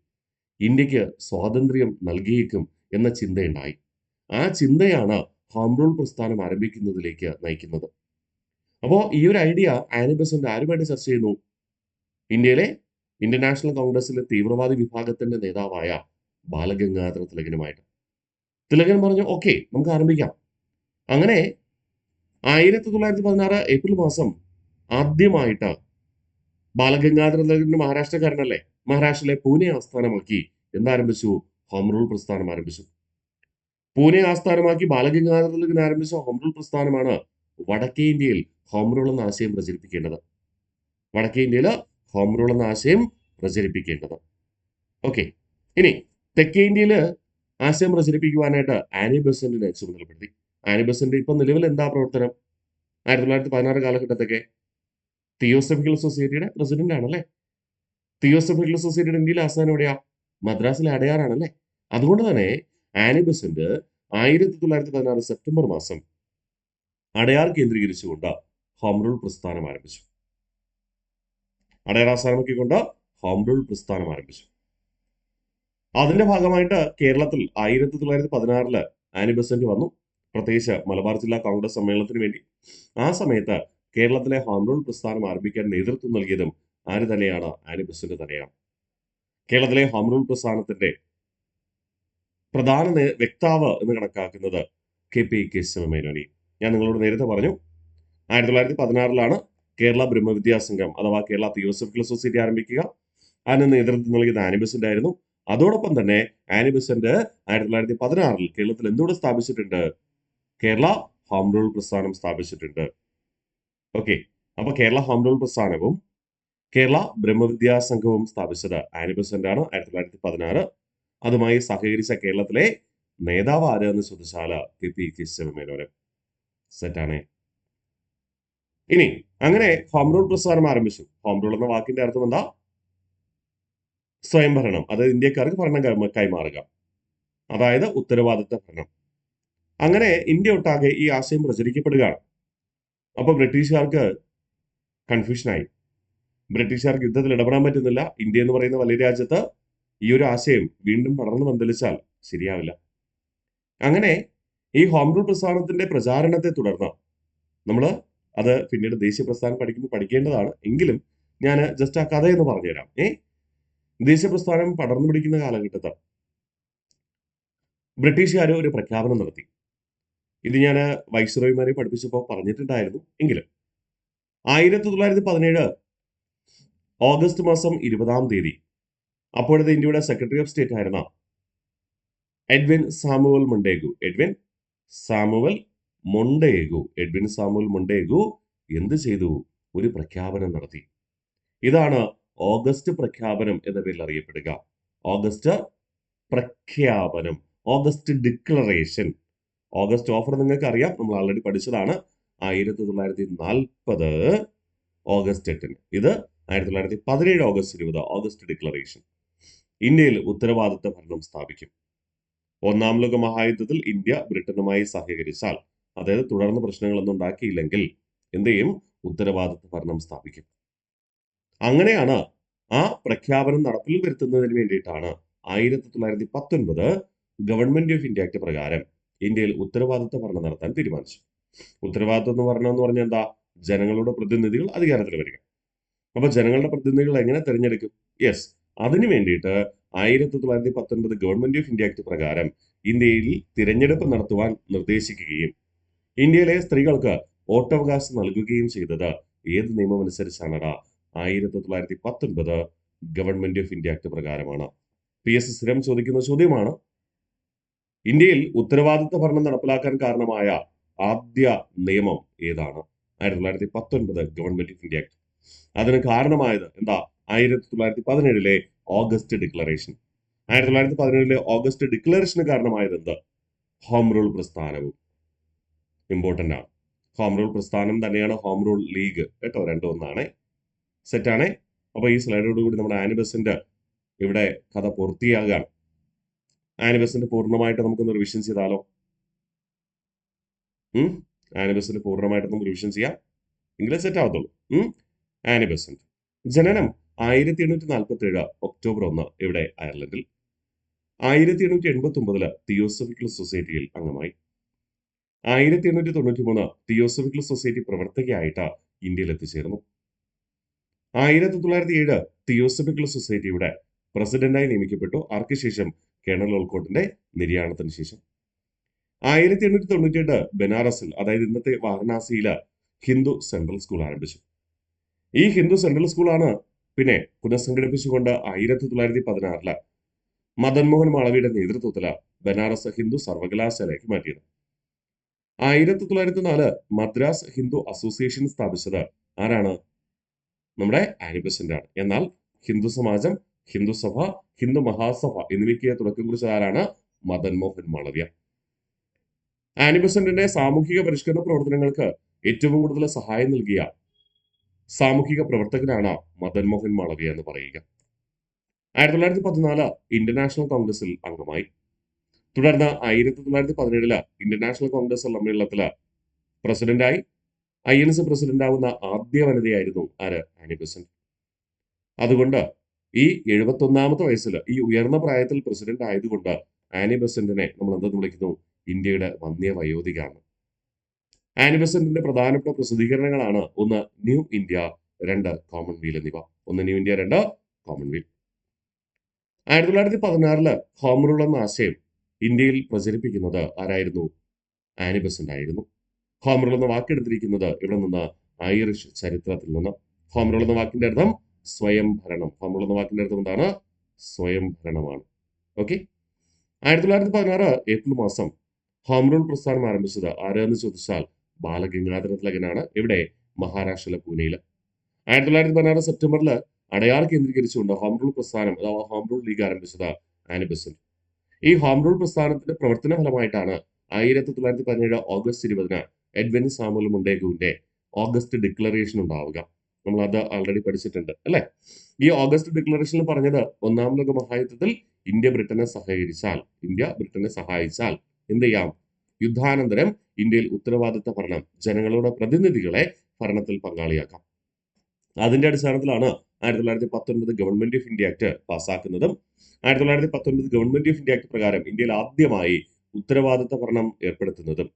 ഇന്ത്യക്ക് സ്വാതന്ത്ര്യം നൽകിയേക്കും എന്ന ചിന്തയുണ്ടായി. ആ ചിന്തയാണ് ഹോം റൂൾ പ്രസ്ഥാനം ആരംഭിക്കുന്നതിലേക്ക് നയിക്കുന്നത്. അപ്പോൾ ഈ ഒരു ഐഡിയ ആനി ബെസന്റ് ആരുമായിട്ട് ചർച്ച ചെയ്യുന്നു? ഇന്ത്യയിലെ ഇന്ത്യൻ നാഷണൽ കോൺഗ്രസിലെ തീവ്രവാദി വിഭാഗത്തിന്റെ നേതാവായ ബാലഗംഗാധര തിലകനുമായിട്ട്. തിലകൻ പറഞ്ഞു, ഓക്കെ, നമുക്ക് ആരംഭിക്കാം. അങ്ങനെ 1916 ഏപ്രിൽ മാസം ആദ്യമായിട്ട് ബാലഗംഗാധര തിലകൻ മഹാരാഷ്ട്രക്കാരനല്ലേ, മഹാരാഷ്ട്രയിലെ പൂനെ ആസ്ഥാനമാക്കി എന്താരംഭിച്ചു? ഹോം റൂൾ പ്രസ്ഥാനം ആരംഭിച്ചു. പൂനെ ആസ്ഥാനമാക്കി ബാലഗംഗാധര തിലകൻ ആരംഭിച്ച ഹോം റൂൾ പ്രസ്ഥാനമാണ് വടക്കേ ഇന്ത്യയിൽ ഹോം റൂൾ എന്ന ആശയം പ്രചരിപ്പിക്കേണ്ടത്. വടക്കേ ഇന്ത്യയിൽ ഹോം റൂൾ എന്ന ആശയം പ്രചരിപ്പിക്കേണ്ടത്. ഓക്കെ. ഇനി തെക്കേ ഇന്ത്യയിൽ ആശയം പ്രചരിപ്പിക്കുവാനായിട്ട് ആനി ബെസന്റിനെ ചുമതലപ്പെടുത്തി. ആനി ബെസന്റ് ഇപ്പൊ നിലവിൽ എന്താ പ്രവർത്തനം? 1916 കാലഘട്ടത്തൊക്കെ തിയോസഫിക്കൽ സൊസൈറ്റിയുടെ പ്രസിഡന്റ് ആണല്ലേ. തിയോസഫിക്കൽ സൊസൈറ്റിയുടെ ഇന്ത്യയിലെ ആസ്ഥാനം എവിടെയാ? മദ്രാസിലെ അടയാറാണല്ലേ. അതുകൊണ്ട് തന്നെ ആനി ബെസന്റ് 1916 സെപ്റ്റംബർ മാസം അടയാർ കേന്ദ്രീകരിച്ചുകൊണ്ട് ഹോം റൂൾ പ്രസ്ഥാനം ആരംഭിച്ചു. അടയാർ ആസ്ഥാനമാക്കിക്കൊണ്ട് ഹോം റൂൾ പ്രസ്ഥാനം ആരംഭിച്ചു. അതിന്റെ ഭാഗമായിട്ട് കേരളത്തിൽ 1916 ആനി ബെസന്റ് വന്നു, പ്രത്യേകിച്ച് മലബാർ ജില്ലാ കോൺഗ്രസ് സമ്മേളനത്തിന് വേണ്ടി. ആ സമയത്ത് കേരളത്തിലെ ഹോം റൂൾ പ്രസ്ഥാനം ആരംഭിക്കാൻ നേതൃത്വം നൽകിയതും ആര് തന്നെയാണ്? ആനി ബെസന്റ് തന്നെയാണ്. കേരളത്തിലെ ഹോം റൂൾ പ്രസ്ഥാനത്തിന്റെ പ്രധാന വ്യക്താവ് എന്ന് കണക്കാക്കുന്നത് KP കേശവമേനോനി. ഞാൻ നിങ്ങളോട് നേരത്തെ പറഞ്ഞു, 1916 കേരള ബ്രഹ്മവിദ്യാസംഘം അഥവാ കേരള തിയോസഫിക്കൽ സൊസൈറ്റി ആരംഭിക്കുക. അതിന് നേതൃത്വം നൽകിയത് ആനി ബെസന്റ് ആയിരുന്നു. അതോടൊപ്പം തന്നെ ആനി ബെസന്റ് 1916 കേരളത്തിൽ എന്തുകൂടെ സ്ഥാപിച്ചിട്ടുണ്ട്? കേരള ഹോം റൂൾ പ്രസ്ഥാനം സ്ഥാപിച്ചിട്ടുണ്ട്. ഓക്കെ, അപ്പൊ കേരള ഹോം റൂൾ പ്രസ്ഥാനവും കേരള ബ്രഹ്മവിദ്യാസംഘവും സ്ഥാപിച്ചത് ആനി ബെസന്റ് ആണ് 1916. അതുമായി സഹകരിച്ച കേരളത്തിലെ നേതാവ് ആര് എന്ന് ചോദിച്ചാൽ KP കേശവമേനോൻ. സെറ്റാണ്. ഇനി അങ്ങനെ ഹോം റൂൾ പ്രസ്ഥാനം ആരംഭിച്ചു. ഹോം റൂൾ എന്ന വാക്കിന്റെ അർത്ഥം എന്താ? സ്വയംഭരണം, അതായത് ഇന്ത്യക്കാർക്ക് ഭരണം കൈമാറുക, അതായത് ഉത്തരവാദിത്ത ഭരണം. അങ്ങനെ ഇന്ത്യ ഒട്ടാകെ ഈ ആശയം പ്രചരിക്കപ്പെടുകയാണ്. അപ്പൊ ബ്രിട്ടീഷുകാർക്ക് കൺഫ്യൂഷനായി. ബ്രിട്ടീഷുകാർക്ക് യുദ്ധത്തിൽ ഇടപെടാൻ പറ്റുന്നില്ല. ഇന്ത്യ എന്ന് പറയുന്ന വലിയ രാജ്യത്ത് ഈ ഒരു ആശയം വീണ്ടും പടർന്നു പന്തലിച്ചാൽ ശരിയാവില്ല. അങ്ങനെ ഈ ഹോം റൂൾ പ്രസ്ഥാനത്തിന്റെ പ്രചാരണത്തെ തുടർന്ന് നമ്മൾ അത് പിന്നീട് ദേശീയ പ്രസ്ഥാനം പഠിക്കുമ്പോൾ പഠിക്കേണ്ടതാണ്. എങ്കിലും ഞാൻ ജസ്റ്റ് ആ കഥയെന്ന് പറഞ്ഞുതരാം. ദേശീയ പ്രസ്ഥാനം പടർന്നു പിടിക്കുന്ന കാലഘട്ടത്തിൽ ബ്രിട്ടീഷുകാർ ഒരു പ്രഖ്യാപനം നടത്തി. ഇത് ഞാൻ വൈസ്രോയിമാരെ പഠിപ്പിച്ചപ്പോൾ പറഞ്ഞിട്ടുണ്ടായിരുന്നു. എങ്കിലും 1917 ഓഗസ്റ്റ് മാസം 20-ാം തീയതി അപ്പോഴത്തെ ഇന്ത്യയുടെ സെക്രട്ടറി ഓഫ് സ്റ്റേറ്റ് ആയിരുന്ന എഡ്വിൻ സാമുവൽ മൊണ്ടേഗു എന്ത് ചെയ്തു? ഒരു പ്രഖ്യാപനം നടത്തി. ഇതാണ് ഓഗസ്റ്റ് പ്രഖ്യാപനം എന്ന പേരിൽ അറിയപ്പെടുക. ഓഗസ്റ്റ് പ്രഖ്യാപനം, ഓഗസ്റ്റ് ഡിക്ലറേഷൻ. ഓഗസ്റ്റ് ഓഫർ നിങ്ങൾക്ക് അറിയാം, നമ്മൾ ആൾറെഡി പഠിച്ചതാണ്. 1940 ഓഗസ്റ്റ് 8. ഇത് 1917 ഓഗസ്റ്റ് 20 ഓഗസ്റ്റ് ഡിക്ലറേഷൻ. ഇന്ത്യയിൽ ഉത്തരവാദിത്ത ഭരണം സ്ഥാപിക്കും. ഒന്നാം ലോക മഹായുദ്ധത്തിൽ ഇന്ത്യ ബ്രിട്ടനുമായി സഹകരിച്ചാൽ, അതായത് തുടർന്ന് പ്രശ്നങ്ങളൊന്നും ഉണ്ടാക്കിയില്ലെങ്കിൽ എന്ത് ചെയ്യും? ഉത്തരവാദിത്ത ഭരണം സ്ഥാപിക്കും. അങ്ങനെയാണ് ആ പ്രഖ്യാപനം നടപ്പിൽ വരുത്തുന്നതിന് വേണ്ടിയിട്ടാണ് 1919 ഗവൺമെന്റ് ഓഫ് ഇന്ത്യ ആക്ട് പ്രകാരം ഇന്ത്യയിൽ ഉത്തരവാദിത്ത ഭരണം നടത്താൻ തീരുമാനിച്ചു. ഉത്തരവാദിത്വം എന്ന് പറഞ്ഞാൽ എന്താ? ജനങ്ങളുടെ പ്രതിനിധികൾ അധികാരത്തിൽ വരിക. അപ്പൊ ജനങ്ങളുടെ പ്രതിനിധികൾ എങ്ങനെ തിരഞ്ഞെടുക്കും? യെസ്, അതിനു വേണ്ടിയിട്ട് 1919 ഗവൺമെന്റ് ഓഫ് ഇന്ത്യ ആക്ട് പ്രകാരം ഇന്ത്യയിൽ തിരഞ്ഞെടുപ്പ് നടത്തുവാൻ നിർദ്ദേശിക്കുകയും ഇന്ത്യയിലെ സ്ത്രീകൾക്ക് വോട്ടവകാശം നൽകുകയും ചെയ്തത് ഏത് നിയമം അനുസരിച്ചാണടാ? 1919 ഗവൺമെന്റ് ഓഫ് ഇന്ത്യ ആക്ട് പ്രകാരമാണ്. PS സ്ഥിരം ചോദിക്കുന്ന ചോദ്യമാണ്. ഇന്ത്യയിൽ ഉത്തരവാദിത്ത ഭരണം നടപ്പിലാക്കാൻ കാരണമായ ആദ്യ നിയമം ഏതാണ്? 1919 ഗവൺമെന്റ് ഓഫ് ഇന്ത്യ ആക്ട്. അതിന് കാരണമായത് എന്താ? 1917 ഓഗസ്റ്റ് ഡിക്ലറേഷൻ. 1917 ഓഗസ്റ്റ് ഡിക്ലറേഷന് കാരണമായത് എന്ത്? ഹോം റൂൾ പ്രസ്ഥാനവും ഇമ്പോർട്ടന്റ് ആണ്. ഹോം റൂൾ പ്രസ്ഥാനം തന്നെയാണ് ഹോം റൂൾ ലീഗ് കേട്ടോ, രണ്ടും ഒന്നാണ്. സെറ്റാണ്. അപ്പൊ ഈ സ്ലൈഡോട് കൂടി നമ്മുടെ ആനി ബെസന്റ് ഇവിടെ കഥ പൂർത്തിയാകാൻ. ആനി ബെസന്റ് പൂർണ്ണമായിട്ട് നമുക്കൊന്ന് റിവിഷൻ ചെയ്താലോ? ആനി ബെസന്റ് പൂർണ്ണമായിട്ട് നമുക്ക് റിവിഷൻ ചെയ്യാം, എങ്കിലേ സെറ്റ് ആവത്തുള്ളൂ. ആനി ബെസന്റ് ജനനം 1847 ഒക്ടോബർ 1 ഇവിടെ അയർലൻഡിൽ. 1889 തിയോസഫിക്കൽ സൊസൈറ്റിയിൽ അംഗമായി. 1893 തിയോസഫിക്കൽ സൊസൈറ്റി പ്രവർത്തകയായിട്ട് ഇന്ത്യയിൽ എത്തിച്ചേർന്നു. 1907 തിയോസഫിക്കൽ സൊസൈറ്റിയുടെ പ്രസിഡന്റായി നിയമിക്കപ്പെട്ടു. ആർക്ക് ശേഷം? കേണൽ ഓൾക്കോട്ടിന്റെ നിര്യാണത്തിന് ശേഷം. 1898 ബനാറസിൽ, അതായത് ഇന്നത്തെ വാരണാസിയില് ഹിന്ദു സെൻട്രൽ സ്കൂൾ ആരംഭിച്ചു. ഈ ഹിന്ദു സെൻട്രൽ സ്കൂളാണ് പിന്നെ പുനഃസംഘടിപ്പിച്ചുകൊണ്ട് 1916 മദൻ മോഹൻ മാളവിയുടെ നേതൃത്വത്തില് ബനാറസ് ഹിന്ദു സർവകലാശാലയ്ക്ക് മാറ്റിയത്. 1904 മദ്രാസ് ഹിന്ദു അസോസിയേഷൻ സ്ഥാപിച്ചത് ആരാണ്? നമ്മുടെ ആനി ബെസന്റ് ആണ്. എന്നാൽ ഹിന്ദു സമാജം, ഹിന്ദു സഭ, ഹിന്ദു മഹാസഭ എന്നിവയ്ക്ക് തുടക്കം കുറിച്ചത് ആരാണ്? മദൻ മോഹൻ മാളവ്യ. ആനി ബെസന്റിന്റെ സാമൂഹിക പരിഷ്കരണ പ്രവർത്തനങ്ങൾക്ക് ഏറ്റവും കൂടുതൽ സഹായം നൽകിയ സാമൂഹിക പ്രവർത്തകനാണ് മദൻ മോഹൻ മാളവ്യ എന്ന് പറയുക. 1914 ഇന്റർനാഷണൽ കോൺഗ്രസിൽ അംഗമായി. തുടർന്ന് 1917 ഇന്റർനാഷണൽ കോൺഗ്രസ് സമ്മേളനത്തില് പ്രസിഡന്റായി. INC പ്രസിഡന്റ് ആവുന്ന ആദ്യ വനിതയായിരുന്നു ആര്? Annie Bessent. അതുകൊണ്ട് ഈ 71ാമത്തെ വയസ്സിൽ ഈ ഉയർന്ന പ്രായത്തിൽ പ്രസിഡന്റ് ആയതുകൊണ്ട് ആനി ബെസന്റിനെ നമ്മൾ എന്തെന്ന് വിളിക്കുന്നു? ഇന്ത്യയുടെ വന്യ വയോധികാണ്. ആനി ബെസന്റിന്റെ പ്രധാനപ്പെട്ട പ്രസിദ്ധീകരണങ്ങളാണ് ഒന്ന് ന്യൂ ഇന്ത്യ, രണ്ട് കോമൺവെൽത്ത് എന്നിവ. ഒന്ന് ന്യൂ ഇന്ത്യ, രണ്ട് കോമൺവെൽത്ത്. 1916 ഹോം റൂൾ എന്ന ആശയം ഇന്ത്യയിൽ പ്രചരിപ്പിക്കുന്നത് ആരായിരുന്നു? ആനി ബെസന്റ് ആയിരുന്നു. ഹോം റൂൾ എന്ന വാക്കെടുത്തിരിക്കുന്നത് ഇവിടെ നിന്ന് ഐറിഷ് ചരിത്രത്തിൽ നിന്ന്. ഹോം റൂൾ എന്ന വാക്കിന്റെ അർത്ഥം സ്വയം ഭരണം. ഹോം റൂൾ എന്ന വാക്കിന്റെ അർത്ഥം എന്താണ്? സ്വയം ഭരണമാണ്. ഓക്കെ. 1916 ഏപ്രിൽ മാസം ഹോം റൂൾ പ്രസ്ഥാനം ആരംഭിച്ചത് ആരെന്ന് ചോദിച്ചാൽ ബാലഗംഗാധര തിലകനാണ്. ഇവിടെ മഹാരാഷ്ട്രയിലെ പൂനെയിൽ. 1916 സെപ്റ്റംബറിൽ അടയാർ കേന്ദ്രീകരിച്ചുകൊണ്ട് ഹോം റൂൾ പ്രസ്ഥാനം അഥവാ ഹോം റൂൾ ലീഗ് ആരംഭിച്ചത് ആനി ബെസന്റ്. ഈ ഹോം റൂൾ പ്രസ്ഥാനത്തിന്റെ പ്രവർത്തന ഫലമായിട്ടാണ് 1917 ഓഗസ്റ്റ് 20 എഡ്വിൻ സാമുവൽ മുണ്ടേഗുവിന്റെ ഓഗസ്റ്റ് ഡിക്ലറേഷൻ ഉണ്ടാവുക. നമ്മൾ അത് ആൾറെഡി പഠിച്ചിട്ടുണ്ട് അല്ലെ? ഈ ഓഗസ്റ്റ് ഡിക്ലറേഷനിൽ പറഞ്ഞത് ഒന്നാം ലോക മഹായുദ്ധത്തിൽ ഇന്ത്യ ബ്രിട്ടനെ സഹായിച്ചാൽ എന്ത് ചെയ്യാം? യുദ്ധാനന്തരം ഇന്ത്യയിൽ ഉത്തരവാദിത്ത ഭരണം, ജനങ്ങളുടെ പ്രതിനിധികളെ ഭരണത്തിൽ പങ്കാളിയാക്കാം. അതിന്റെ അടിസ്ഥാനത്തിലാണ് 1919 ഗവൺമെന്റ് ഓഫ് ഇന്ത്യ ആക്ട് പാസ്സാക്കുന്നതും 1919 ഗവൺമെന്റ് ഓഫ് ഇന്ത്യ ആക്ട് പ്രകാരം ഇന്ത്യയിൽ ആദ്യമായി ഉത്തരവാദിത്ത ഭരണം ഏർപ്പെടുത്തുന്നതും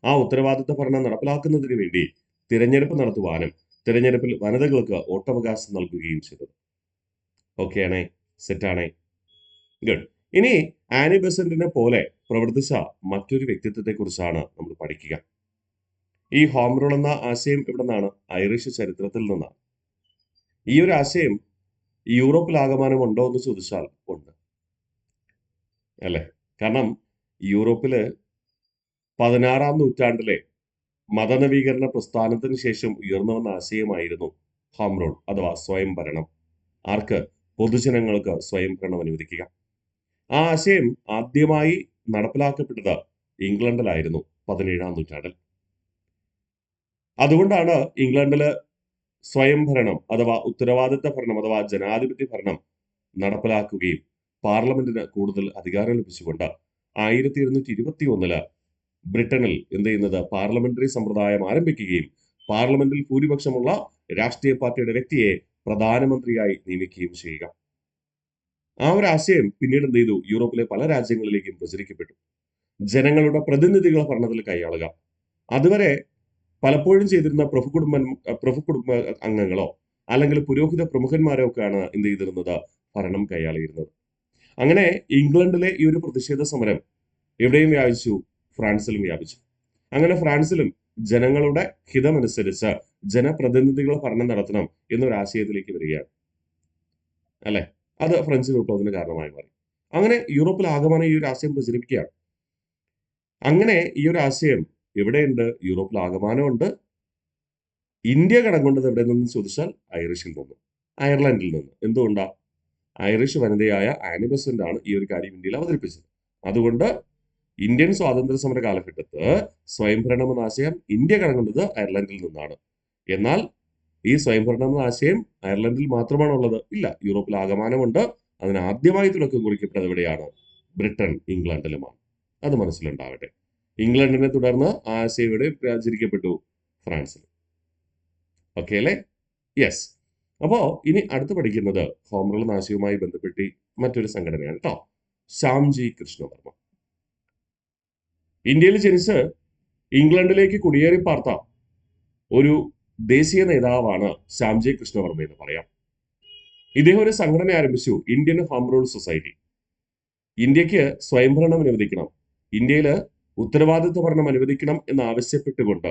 ആ ഉത്തരവാദിത്ത ഭരണം നടപ്പിലാക്കുന്നതിന് വേണ്ടി തിരഞ്ഞെടുപ്പ് നടത്തുവാനും തിരഞ്ഞെടുപ്പിൽ വനിതകൾക്ക് വോട്ടവകാശം നൽകുകയും ചെയ്തത്. ഓക്കെ ആണേ? സെറ്റാണേ? ഗുഡ്. ഇനി ആനി ബെസന്റിനെ പോലെ പ്രവർത്തിച്ച മറ്റൊരു വ്യക്തിത്വത്തെ കുറിച്ചാണ് നമ്മൾ പഠിക്കുക. ഈ ഹോം റൂൾ എന്ന ആശയം എവിടെ നിന്നാണ്? ഐറിഷ് ചരിത്രത്തിൽ നിന്നാണ്. ഈ ഒരു ആശയം യൂറോപ്പിൽ ആകമാനം ഉണ്ടോ എന്ന് ചോദിച്ചാൽ ഉണ്ട് അല്ലെ? കാരണം യൂറോപ്പില് 16ാം നൂറ്റാണ്ടിലെ മതനവീകരണ പ്രസ്ഥാനത്തിന് ശേഷം ഉയർന്നു വന്ന ആശയമായിരുന്നു ഹോം റൂൾ അഥവാ സ്വയം ഭരണം. ആർക്ക്? പൊതുജനങ്ങൾക്ക് സ്വയം ഭരണം അനുവദിക്കുക. ആ ആശയം ആദ്യമായി നടപ്പിലാക്കപ്പെട്ടത് ഇംഗ്ലണ്ടിലായിരുന്നു 17ാം നൂറ്റാണ്ടിൽ. അതുകൊണ്ടാണ് ഇംഗ്ലണ്ടില് സ്വയം ഭരണം അഥവാ ഉത്തരവാദിത്ത ഭരണം അഥവാ ജനാധിപത്യ ഭരണം നടപ്പിലാക്കുകയും പാർലമെന്റിന് കൂടുതൽ അധികാരം ലഭിച്ചുകൊണ്ട് 1721 ബ്രിട്ടനിൽ എന്ത് ചെയ്യുന്നത്? പാർലമെന്ററി സമ്പ്രദായം ആരംഭിക്കുകയും പാർലമെന്റിൽ ഭൂരിപക്ഷമുള്ള രാഷ്ട്രീയ പാർട്ടിയുടെ വ്യക്തിയെ പ്രധാനമന്ത്രിയായി നിയമിക്കുകയും ചെയ്യുക. ആ ഒരു ആശയം പിന്നീട് എന്ത് ചെയ്തു? യൂറോപ്പിലെ പല രാജ്യങ്ങളിലേക്കും പ്രചരിക്കപ്പെട്ടു. ജനങ്ങളുടെ പ്രതിനിധികളെ ഭരണത്തിൽ കൈയാളുക. അതുവരെ പലപ്പോഴും ചെയ്തിരുന്ന പ്രഭു കുടുംബ അംഗങ്ങളോ അല്ലെങ്കിൽ പുരോഹിത പ്രമുഖന്മാരോ ഒക്കെയാണ് എന്ത് ചെയ്തിരുന്നത്? ഭരണം കൈയാളിയിരുന്നത്. അങ്ങനെ ഇംഗ്ലണ്ടിലെ ഈ ഒരു പ്രതിഷേധ സമരം എവിടെയും വ്യാപിച്ചു? ഫ്രാൻസിലും വ്യാപിച്ചു. അങ്ങനെ ഫ്രാൻസിലും ജനങ്ങളുടെ ഹിതമനുസരിച്ച് ജനപ്രതിനിധികളെ ഭരണം നടത്തണം എന്നൊരു ആശയത്തിലേക്ക് വരികയാണ് അല്ലെ? അത് ഫ്രഞ്ച് വിപ്ലവത്തിന് കാരണമായി മാറി. അങ്ങനെ യൂറോപ്പിൽ ആകമാനം ഈ ഒരു ആശയം പ്രചരിപ്പിക്കുകയാണ്. അങ്ങനെ ഈ ഒരു ആശയം എവിടെയുണ്ട്? യൂറോപ്പിൽ ആകമാനമുണ്ട്. ഇന്ത്യ കടം കൊണ്ടത് എവിടെ നിന്ന് ചോദിച്ചാൽ ഐറിഷിൽ നിന്ന്, അയർലൻഡിൽ നിന്ന്. എന്തുകൊണ്ടാ? ഐറിഷ് വനിതയായ ആനി ബെസന്റ് ആണ് ഈ ഒരു കാര്യം ഇന്ത്യയിൽ അവതരിപ്പിച്ചത്. അതുകൊണ്ട് ഇന്ത്യൻ സ്വാതന്ത്ര്യ സമര കാലഘട്ടത്ത് സ്വയംഭരണം എന്ന ആശയം ഇന്ത്യ കടം കൊണ്ടത് അയർലൻഡിൽ നിന്നാണ്. എന്നാൽ ഈ സ്വയംഭരണം എന്ന ആശയം അയർലൻഡിൽ മാത്രമാണുള്ളത്? ഇല്ല, യൂറോപ്പിൽ ആകമാനമുണ്ട്. അതിന് ആദ്യമായി തുടക്കം കുറിക്കപ്പെട്ടത് എവിടെയാണ്? ബ്രിട്ടൻ, ഇംഗ്ലണ്ടിലുമാണ്. അത് മനസ്സിലുണ്ടാവട്ടെ. ഇംഗ്ലണ്ടിനെ തുടർന്ന് ആ ആശയം ഇവിടെ പ്രചരിക്കപ്പെട്ടു? ഫ്രാൻസിൽ. ഓക്കെ അല്ലേ? യെസ്. അപ്പോ ഇനി അടുത്ത് പഠിക്കുന്നത് ഹോം റൂൾ എന്ന ആശയവുമായി ബന്ധപ്പെട്ട് മറ്റൊരു സംഘടനയാണ് കേട്ടോ. ശ്യാംജി കൃഷ്ണവർമ്മ. ഇന്ത്യയിൽ ജനിച്ച് ഇംഗ്ലണ്ടിലേക്ക് കുടിയേറി പാർത്ത ഒരു ദേശീയ നേതാവാണ് ശ്യാംജി കൃഷ്ണവർമ്മ എന്ന് പറയാം. ഇദ്ദേഹം ഒരു സംഘടന ആരംഭിച്ചു, ഇന്ത്യൻ ഹോം റൂൾ സൊസൈറ്റി. ഇന്ത്യക്ക് സ്വയംഭരണം അനുവദിക്കണം, ഇന്ത്യയിൽ ഉത്തരവാദിത്വ ഭരണം അനുവദിക്കണം എന്നാവശ്യപ്പെട്ടുകൊണ്ട്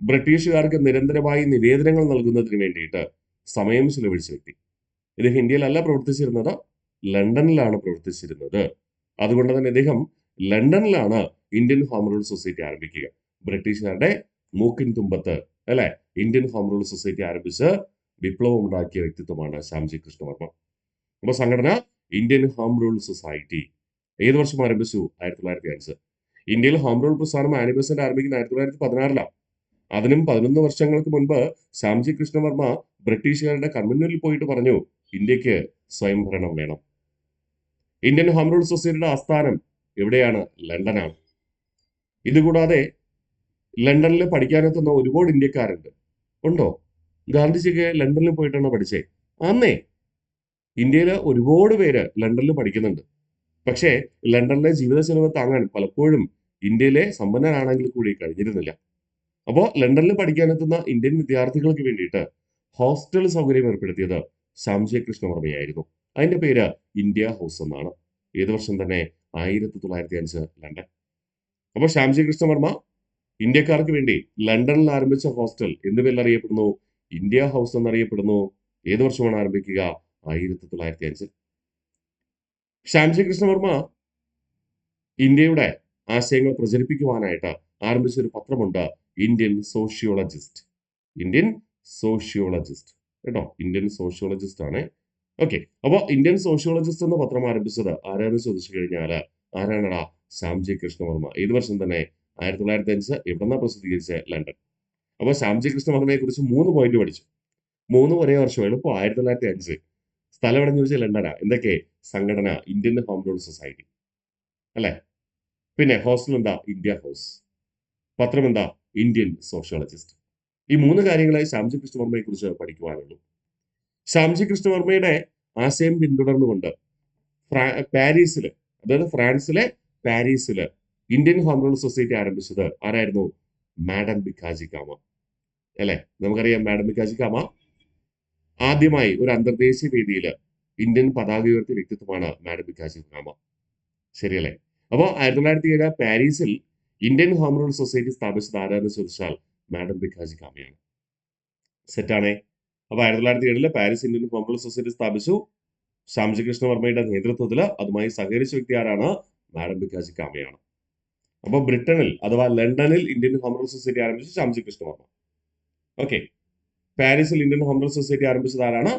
ബ്രിട്ടീഷുകാർക്ക് നിരന്തരമായി നിവേദനങ്ങൾ നൽകുന്നതിന് വേണ്ടിയിട്ട് സമയം ചെലവഴിച്ച വ്യക്തി. ഇദ്ദേഹം ഇന്ത്യയിലല്ല പ്രവർത്തിച്ചിരുന്നത്, ലണ്ടനിലാണ് പ്രവർത്തിച്ചിരുന്നത്. അതുകൊണ്ട് തന്നെ ഇദ്ദേഹം ലണ്ടനിലാണ് ഇന്ത്യൻ ഹോം റൂൾ സൊസൈറ്റി ആരംഭിക്കുക. ബ്രിട്ടീഷുകാരുടെ മൂക്കിൻ തുമ്പത്ത് അല്ലെ ഇന്ത്യൻ ഹോം റൂൾ സൊസൈറ്റി ആരംഭിച്ച് വിപ്ലവം ഉണ്ടാക്കിയ വ്യക്തിത്വമാണ് ശ്യാംജി കൃഷ്ണവർമ്മ. അപ്പൊ സംഘടന ഇന്ത്യൻ ഹോം റൂൾ സൊസൈറ്റി ഏത് വർഷം ആരംഭിച്ചു? 1905. ഇന്ത്യയിൽ ഹോം റൂൾ പ്രസ്ഥാനം ആനി ബെസന്റ് ആരംഭിക്കുന്ന 1916. അതിനും 11 വർഷങ്ങൾക്ക് മുൻപ് ശ്യാംജി കൃഷ്ണവർമ്മ ബ്രിട്ടീഷുകാരുടെ കൺവെൻഷനിൽ പോയിട്ട് പറഞ്ഞു, ഇന്ത്യക്ക് സ്വയംഭരണം വേണം. ഇന്ത്യൻ ഹോം റൂൾ സൊസൈറ്റിയുടെ ആസ്ഥാനം എവിടെയാണ്? ലണ്ടനാണ്. ഇതുകൂടാതെ ലണ്ടനിൽ പഠിക്കാനെത്തുന്ന ഒരുപാട് ഇന്ത്യക്കാരുണ്ട്. ഉണ്ടോ? ഗാന്ധിജിയൊക്കെ ലണ്ടനിൽ പോയിട്ടാണോ പഠിച്ചേ? ആന്നേ. ഇന്ത്യയിലെ ഒരുപാട് പേര് ലണ്ടനിൽ പഠിക്കുന്നുണ്ട്. പക്ഷേ ലണ്ടനിലെ ജീവിത ചെലവ് താങ്ങാൻ പലപ്പോഴും ഇന്ത്യയിലെ സമ്പന്നരാണെങ്കിൽ കൂടി കഴിഞ്ഞിരുന്നില്ല. അപ്പോൾ ലണ്ടനിൽ പഠിക്കാനെത്തുന്ന ഇന്ത്യൻ വിദ്യാർത്ഥികൾക്ക് വേണ്ടിയിട്ട് ഹോസ്റ്റൽ സൗകര്യം ഏർപ്പെടുത്തിയത് ശ്യാംജി കൃഷ്ണവർമ്മയായിരുന്നു. അതിന്റെ പേര് ഇന്ത്യ ഹൗസ് എന്നാണ്. ഏത് വർഷം തന്നെ? 1905 ലണ്ടൻ. അപ്പോൾ ശ്യാംജി കൃഷ്ണവർമ്മ ഇന്ത്യക്കാർക്ക് വേണ്ടി ലണ്ടനിൽ ആരംഭിച്ച ഹോസ്റ്റൽ എന്ത് പേരിൽ അറിയപ്പെടുന്നു? ഇന്ത്യ ഹൗസ് എന്നറിയപ്പെടുന്നു. ഏത് വർഷമാണ് ആരംഭിക്കുക? 1905. ശ്യാംജി കൃഷ്ണവർമ്മ ഇന്ത്യയുടെ ആശയങ്ങൾ പ്രചരിപ്പിക്കുവാനായിട്ട് ആരംഭിച്ച ഒരു പത്രമുണ്ട്, ഇന്ത്യൻ സോഷ്യോളജിസ്റ്റ്. ഇന്ത്യൻ സോഷ്യോളജിസ്റ്റ് കേട്ടോ, ഇന്ത്യൻ സോഷ്യോളജിസ്റ്റ് ആണ്. ഓക്കെ, അപ്പോൾ ഇന്ത്യൻ സോഷ്യോളജിസ്റ്റ് എന്ന പത്രം ആരംഭിച്ചത് ആരാന്ന് ചോദിച്ചു കഴിഞ്ഞാൽ ആരാണടാ? ശ്യാംജി കൃഷ്ണവർമ്മ. ഏത് വർഷം തന്നെ? 1905. എവിടെന്നാ പ്രസിദ്ധീകരിച്ച? ലണ്ടൻ. അപ്പോൾ ശ്യാംജി കൃഷ്ണവർമ്മയെ കുറിച്ച് 3 പോയിന്റ് പഠിച്ചു. 3 ഒരേ വർഷം. എളുപ്പം. 1905. സ്ഥലം എവിടെന്ന് ചോദിച്ചാൽ ലണ്ടനാ. എന്തൊക്കെ? സംഘടന ഇന്ത്യൻ ഹോം റൂൾ സൊസൈറ്റി അല്ലെ? പിന്നെ ഹോസ്റ്റൽ എന്താ? India house. പത്രം എന്താ? Indian sociologist. ഈ 3 കാര്യങ്ങളായി ശ്യാംജി കൃഷ്ണവർമ്മയെ കുറിച്ച് പഠിക്കുവാനുള്ളൂ. ശ്യാംജി കൃഷ്ണവർമ്മയുടെ ആശയം പിന്തുടർന്നുകൊണ്ട് പാരീസില്, അതായത് ഫ്രാൻസിലെ പാരീസില് ഇന്ത്യൻ ഹോം റൂൾ സൊസൈറ്റി ആരംഭിച്ചത് ആരായിരുന്നു? മാഡം ഭിക്കാജി കാമ അല്ലെ? നമുക്കറിയാം മാഡം ഭിക്കാജി കാമ ആദ്യമായി ഒരു അന്തർദേശീയ വേദിയിൽ ഇന്ത്യൻ പതാക ഉയർത്തിയ വ്യക്തിത്വമാണ് മാഡം ഭിക്കാജി കാമ. ശരിയല്ലേ? അപ്പോൾ 1907 പാരീസിൽ ഇന്ത്യൻ ഹോം റൂൾ സൊസൈറ്റി സ്ഥാപിച്ചത് ആരാന്ന് ചോദിച്ചാൽ മാഡം ഭിക്കാജി കാമയാണ്. സെറ്റാണേ. അപ്പോൾ 1907 Paris Indian home rule society സ്ഥാപിച്ചു. ശ്യാംജി കൃഷ്ണവർമ്മയുടെ നേതൃത്വത്തിൽ അതുമായി സഹകരിച്ച വ്യക്തി ആരാണ്? മാഡം ഭിക്കാജി കാമയാണ്. അപ്പോൾ ബ്രിട്ടനിൽ അഥവാ ലണ്ടനിൽ ഇന്ത്യൻ ഹോം റൂൾ സൊസൈറ്റി ആരംഭിച്ചു ശ്യാംജി കൃഷ്ണവർമ്മ. ഓക്കെ, പാരീസിൽ ഇന്ത്യൻ ഹോം റൂൾ സൊസൈറ്റി ആരംഭിച്ചത് ആരാണ്?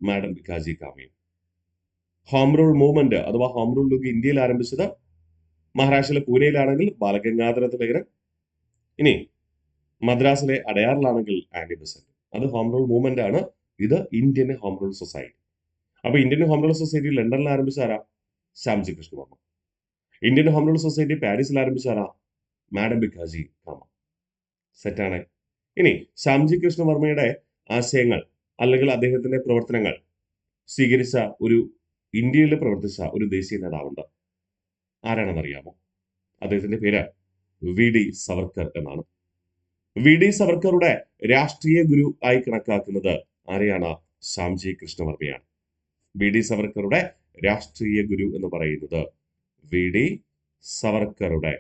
മാഡം ഭിക്കാജി കാമയും. ഹോം റൂൾ മൂവ്മെന്റ് അഥവാ ഹോം റൂൾ ലീഗ് ഇന്ത്യയിൽ ആരംഭിച്ചത് മഹാരാഷ്ട്രയിലെ പൂനെയിലാണെങ്കിൽ ബാലഗംഗാധര തിലകൻ, ഇനി മദ്രാസിലെ അടയാറിലാണെങ്കിൽ ആന്റി ബെസന്റ്. അത് ഹോം റൂൾ മൂവ്മെന്റ് ആണ്. ഇത് ഇന്ത്യൻ ഹോം റൂൾ സൊസൈറ്റി. അപ്പൊ ഇന്ത്യൻ ഹോം റൂൾ സൊസൈറ്റി ലണ്ടനിൽ ആരംഭിച്ച ആരാ? Shyamji Krishna Varma. Indian home rule society പാരീസിൽ ആരംഭിച്ച ആരാ? മാഡം ഭിക്കാജി കാമ. സെറ്റാണ്. ഇനി ശ്യാംജി കൃഷ്ണവർമ്മയുടെ ആശയങ്ങൾ അല്ലെങ്കിൽ അദ്ദേഹത്തിന്റെ പ്രവർത്തനങ്ങൾ സ്വീകരിച്ച ഒരു ഇന്ത്യയിൽ പ്രവർത്തിച്ച ഒരു ദേശീയ നേതാവുണ്ട്. ആരാണെന്നറിയാമോ? അദ്ദേഹത്തിന്റെ പേര് വി ഡി സവർക്കർ എന്നാണ്. വി ഡി സവർക്കറുടെ രാഷ്ട്രീയ ഗുരു ആയി കണക്കാക്കുന്നത് ആരെയാണ്? ശ്യാംജി കൃഷ്ണവർമ്മയാണ്. വി ഡി സവർക്കറുടെ രാഷ്ട്രീയ ഗുരു എന്ന് പറയുന്നത് വി ഡി സവർക്കറുടെ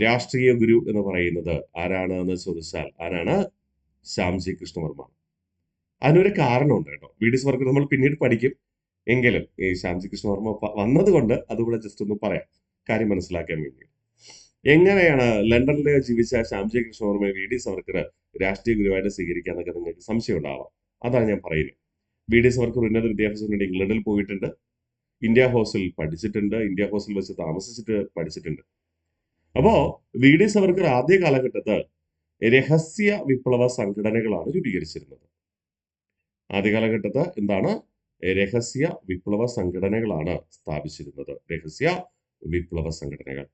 രാഷ്ട്രീയ ഗുരു എന്ന് പറയുന്നത് ആരാണ് എന്ന് ചോദിച്ചാൽ ആരാണ്? ശ്യാംജി കൃഷ്ണവർമ്മ. അതിനൊരു കാരണമുണ്ട് കേട്ടോ. വി ഡി സവർക്കർ നമ്മൾ പിന്നീട് പഠിക്കും. എങ്കിലും ഈ ശ്യാംജി കൃഷ്ണവർമ്മ വന്നത് കൊണ്ട് അതുകൂടെ ജസ്റ്റ് ഒന്ന് പറയാം, കാര്യം മനസ്സിലാക്കാൻ വേണ്ടി. എങ്ങനെയാണ് ലണ്ടനിൽ ജീവിച്ച ശ്യാംജി കൃഷ്ണവർമ്മയെ വി ഡി സവർക്കർ രാഷ്ട്രീയ ഗുരുവായിട്ട് സ്വീകരിക്കാന്നൊക്കെ നിങ്ങൾക്ക് സംശയം ഉണ്ടാവാം. അതാണ് ഞാൻ പറയുന്നത്. വി ഡി സവർക്കർ ഉന്നത വിദ്യാഭ്യാസത്തിന് വേണ്ടി ഇംഗ്ലണ്ടിൽ പോയിട്ടുണ്ട്. ഇന്ത്യ ഹൗസിൽ പഠിച്ചിട്ടുണ്ട്. ഇന്ത്യ ഹൗസിൽ വെച്ച് താമസിച്ചിട്ട് പഠിച്ചിട്ടുണ്ട്. അപ്പോ വി ഡി സവർക്കർ ആദ്യ കാലഘട്ടത്ത് രഹസ്യ വിപ്ലവ സംഘടനകളാണ് രൂപീകരിച്ചിരുന്നത്. ആദ്യ കാലഘട്ടത്ത് എന്താണ്? രഹസ്യ വിപ്ലവ സംഘടനകളാണ് സ്ഥാപിച്ചിരുന്നത്. രഹസ്യ വിപ്ലവ സംഘടനകൾ.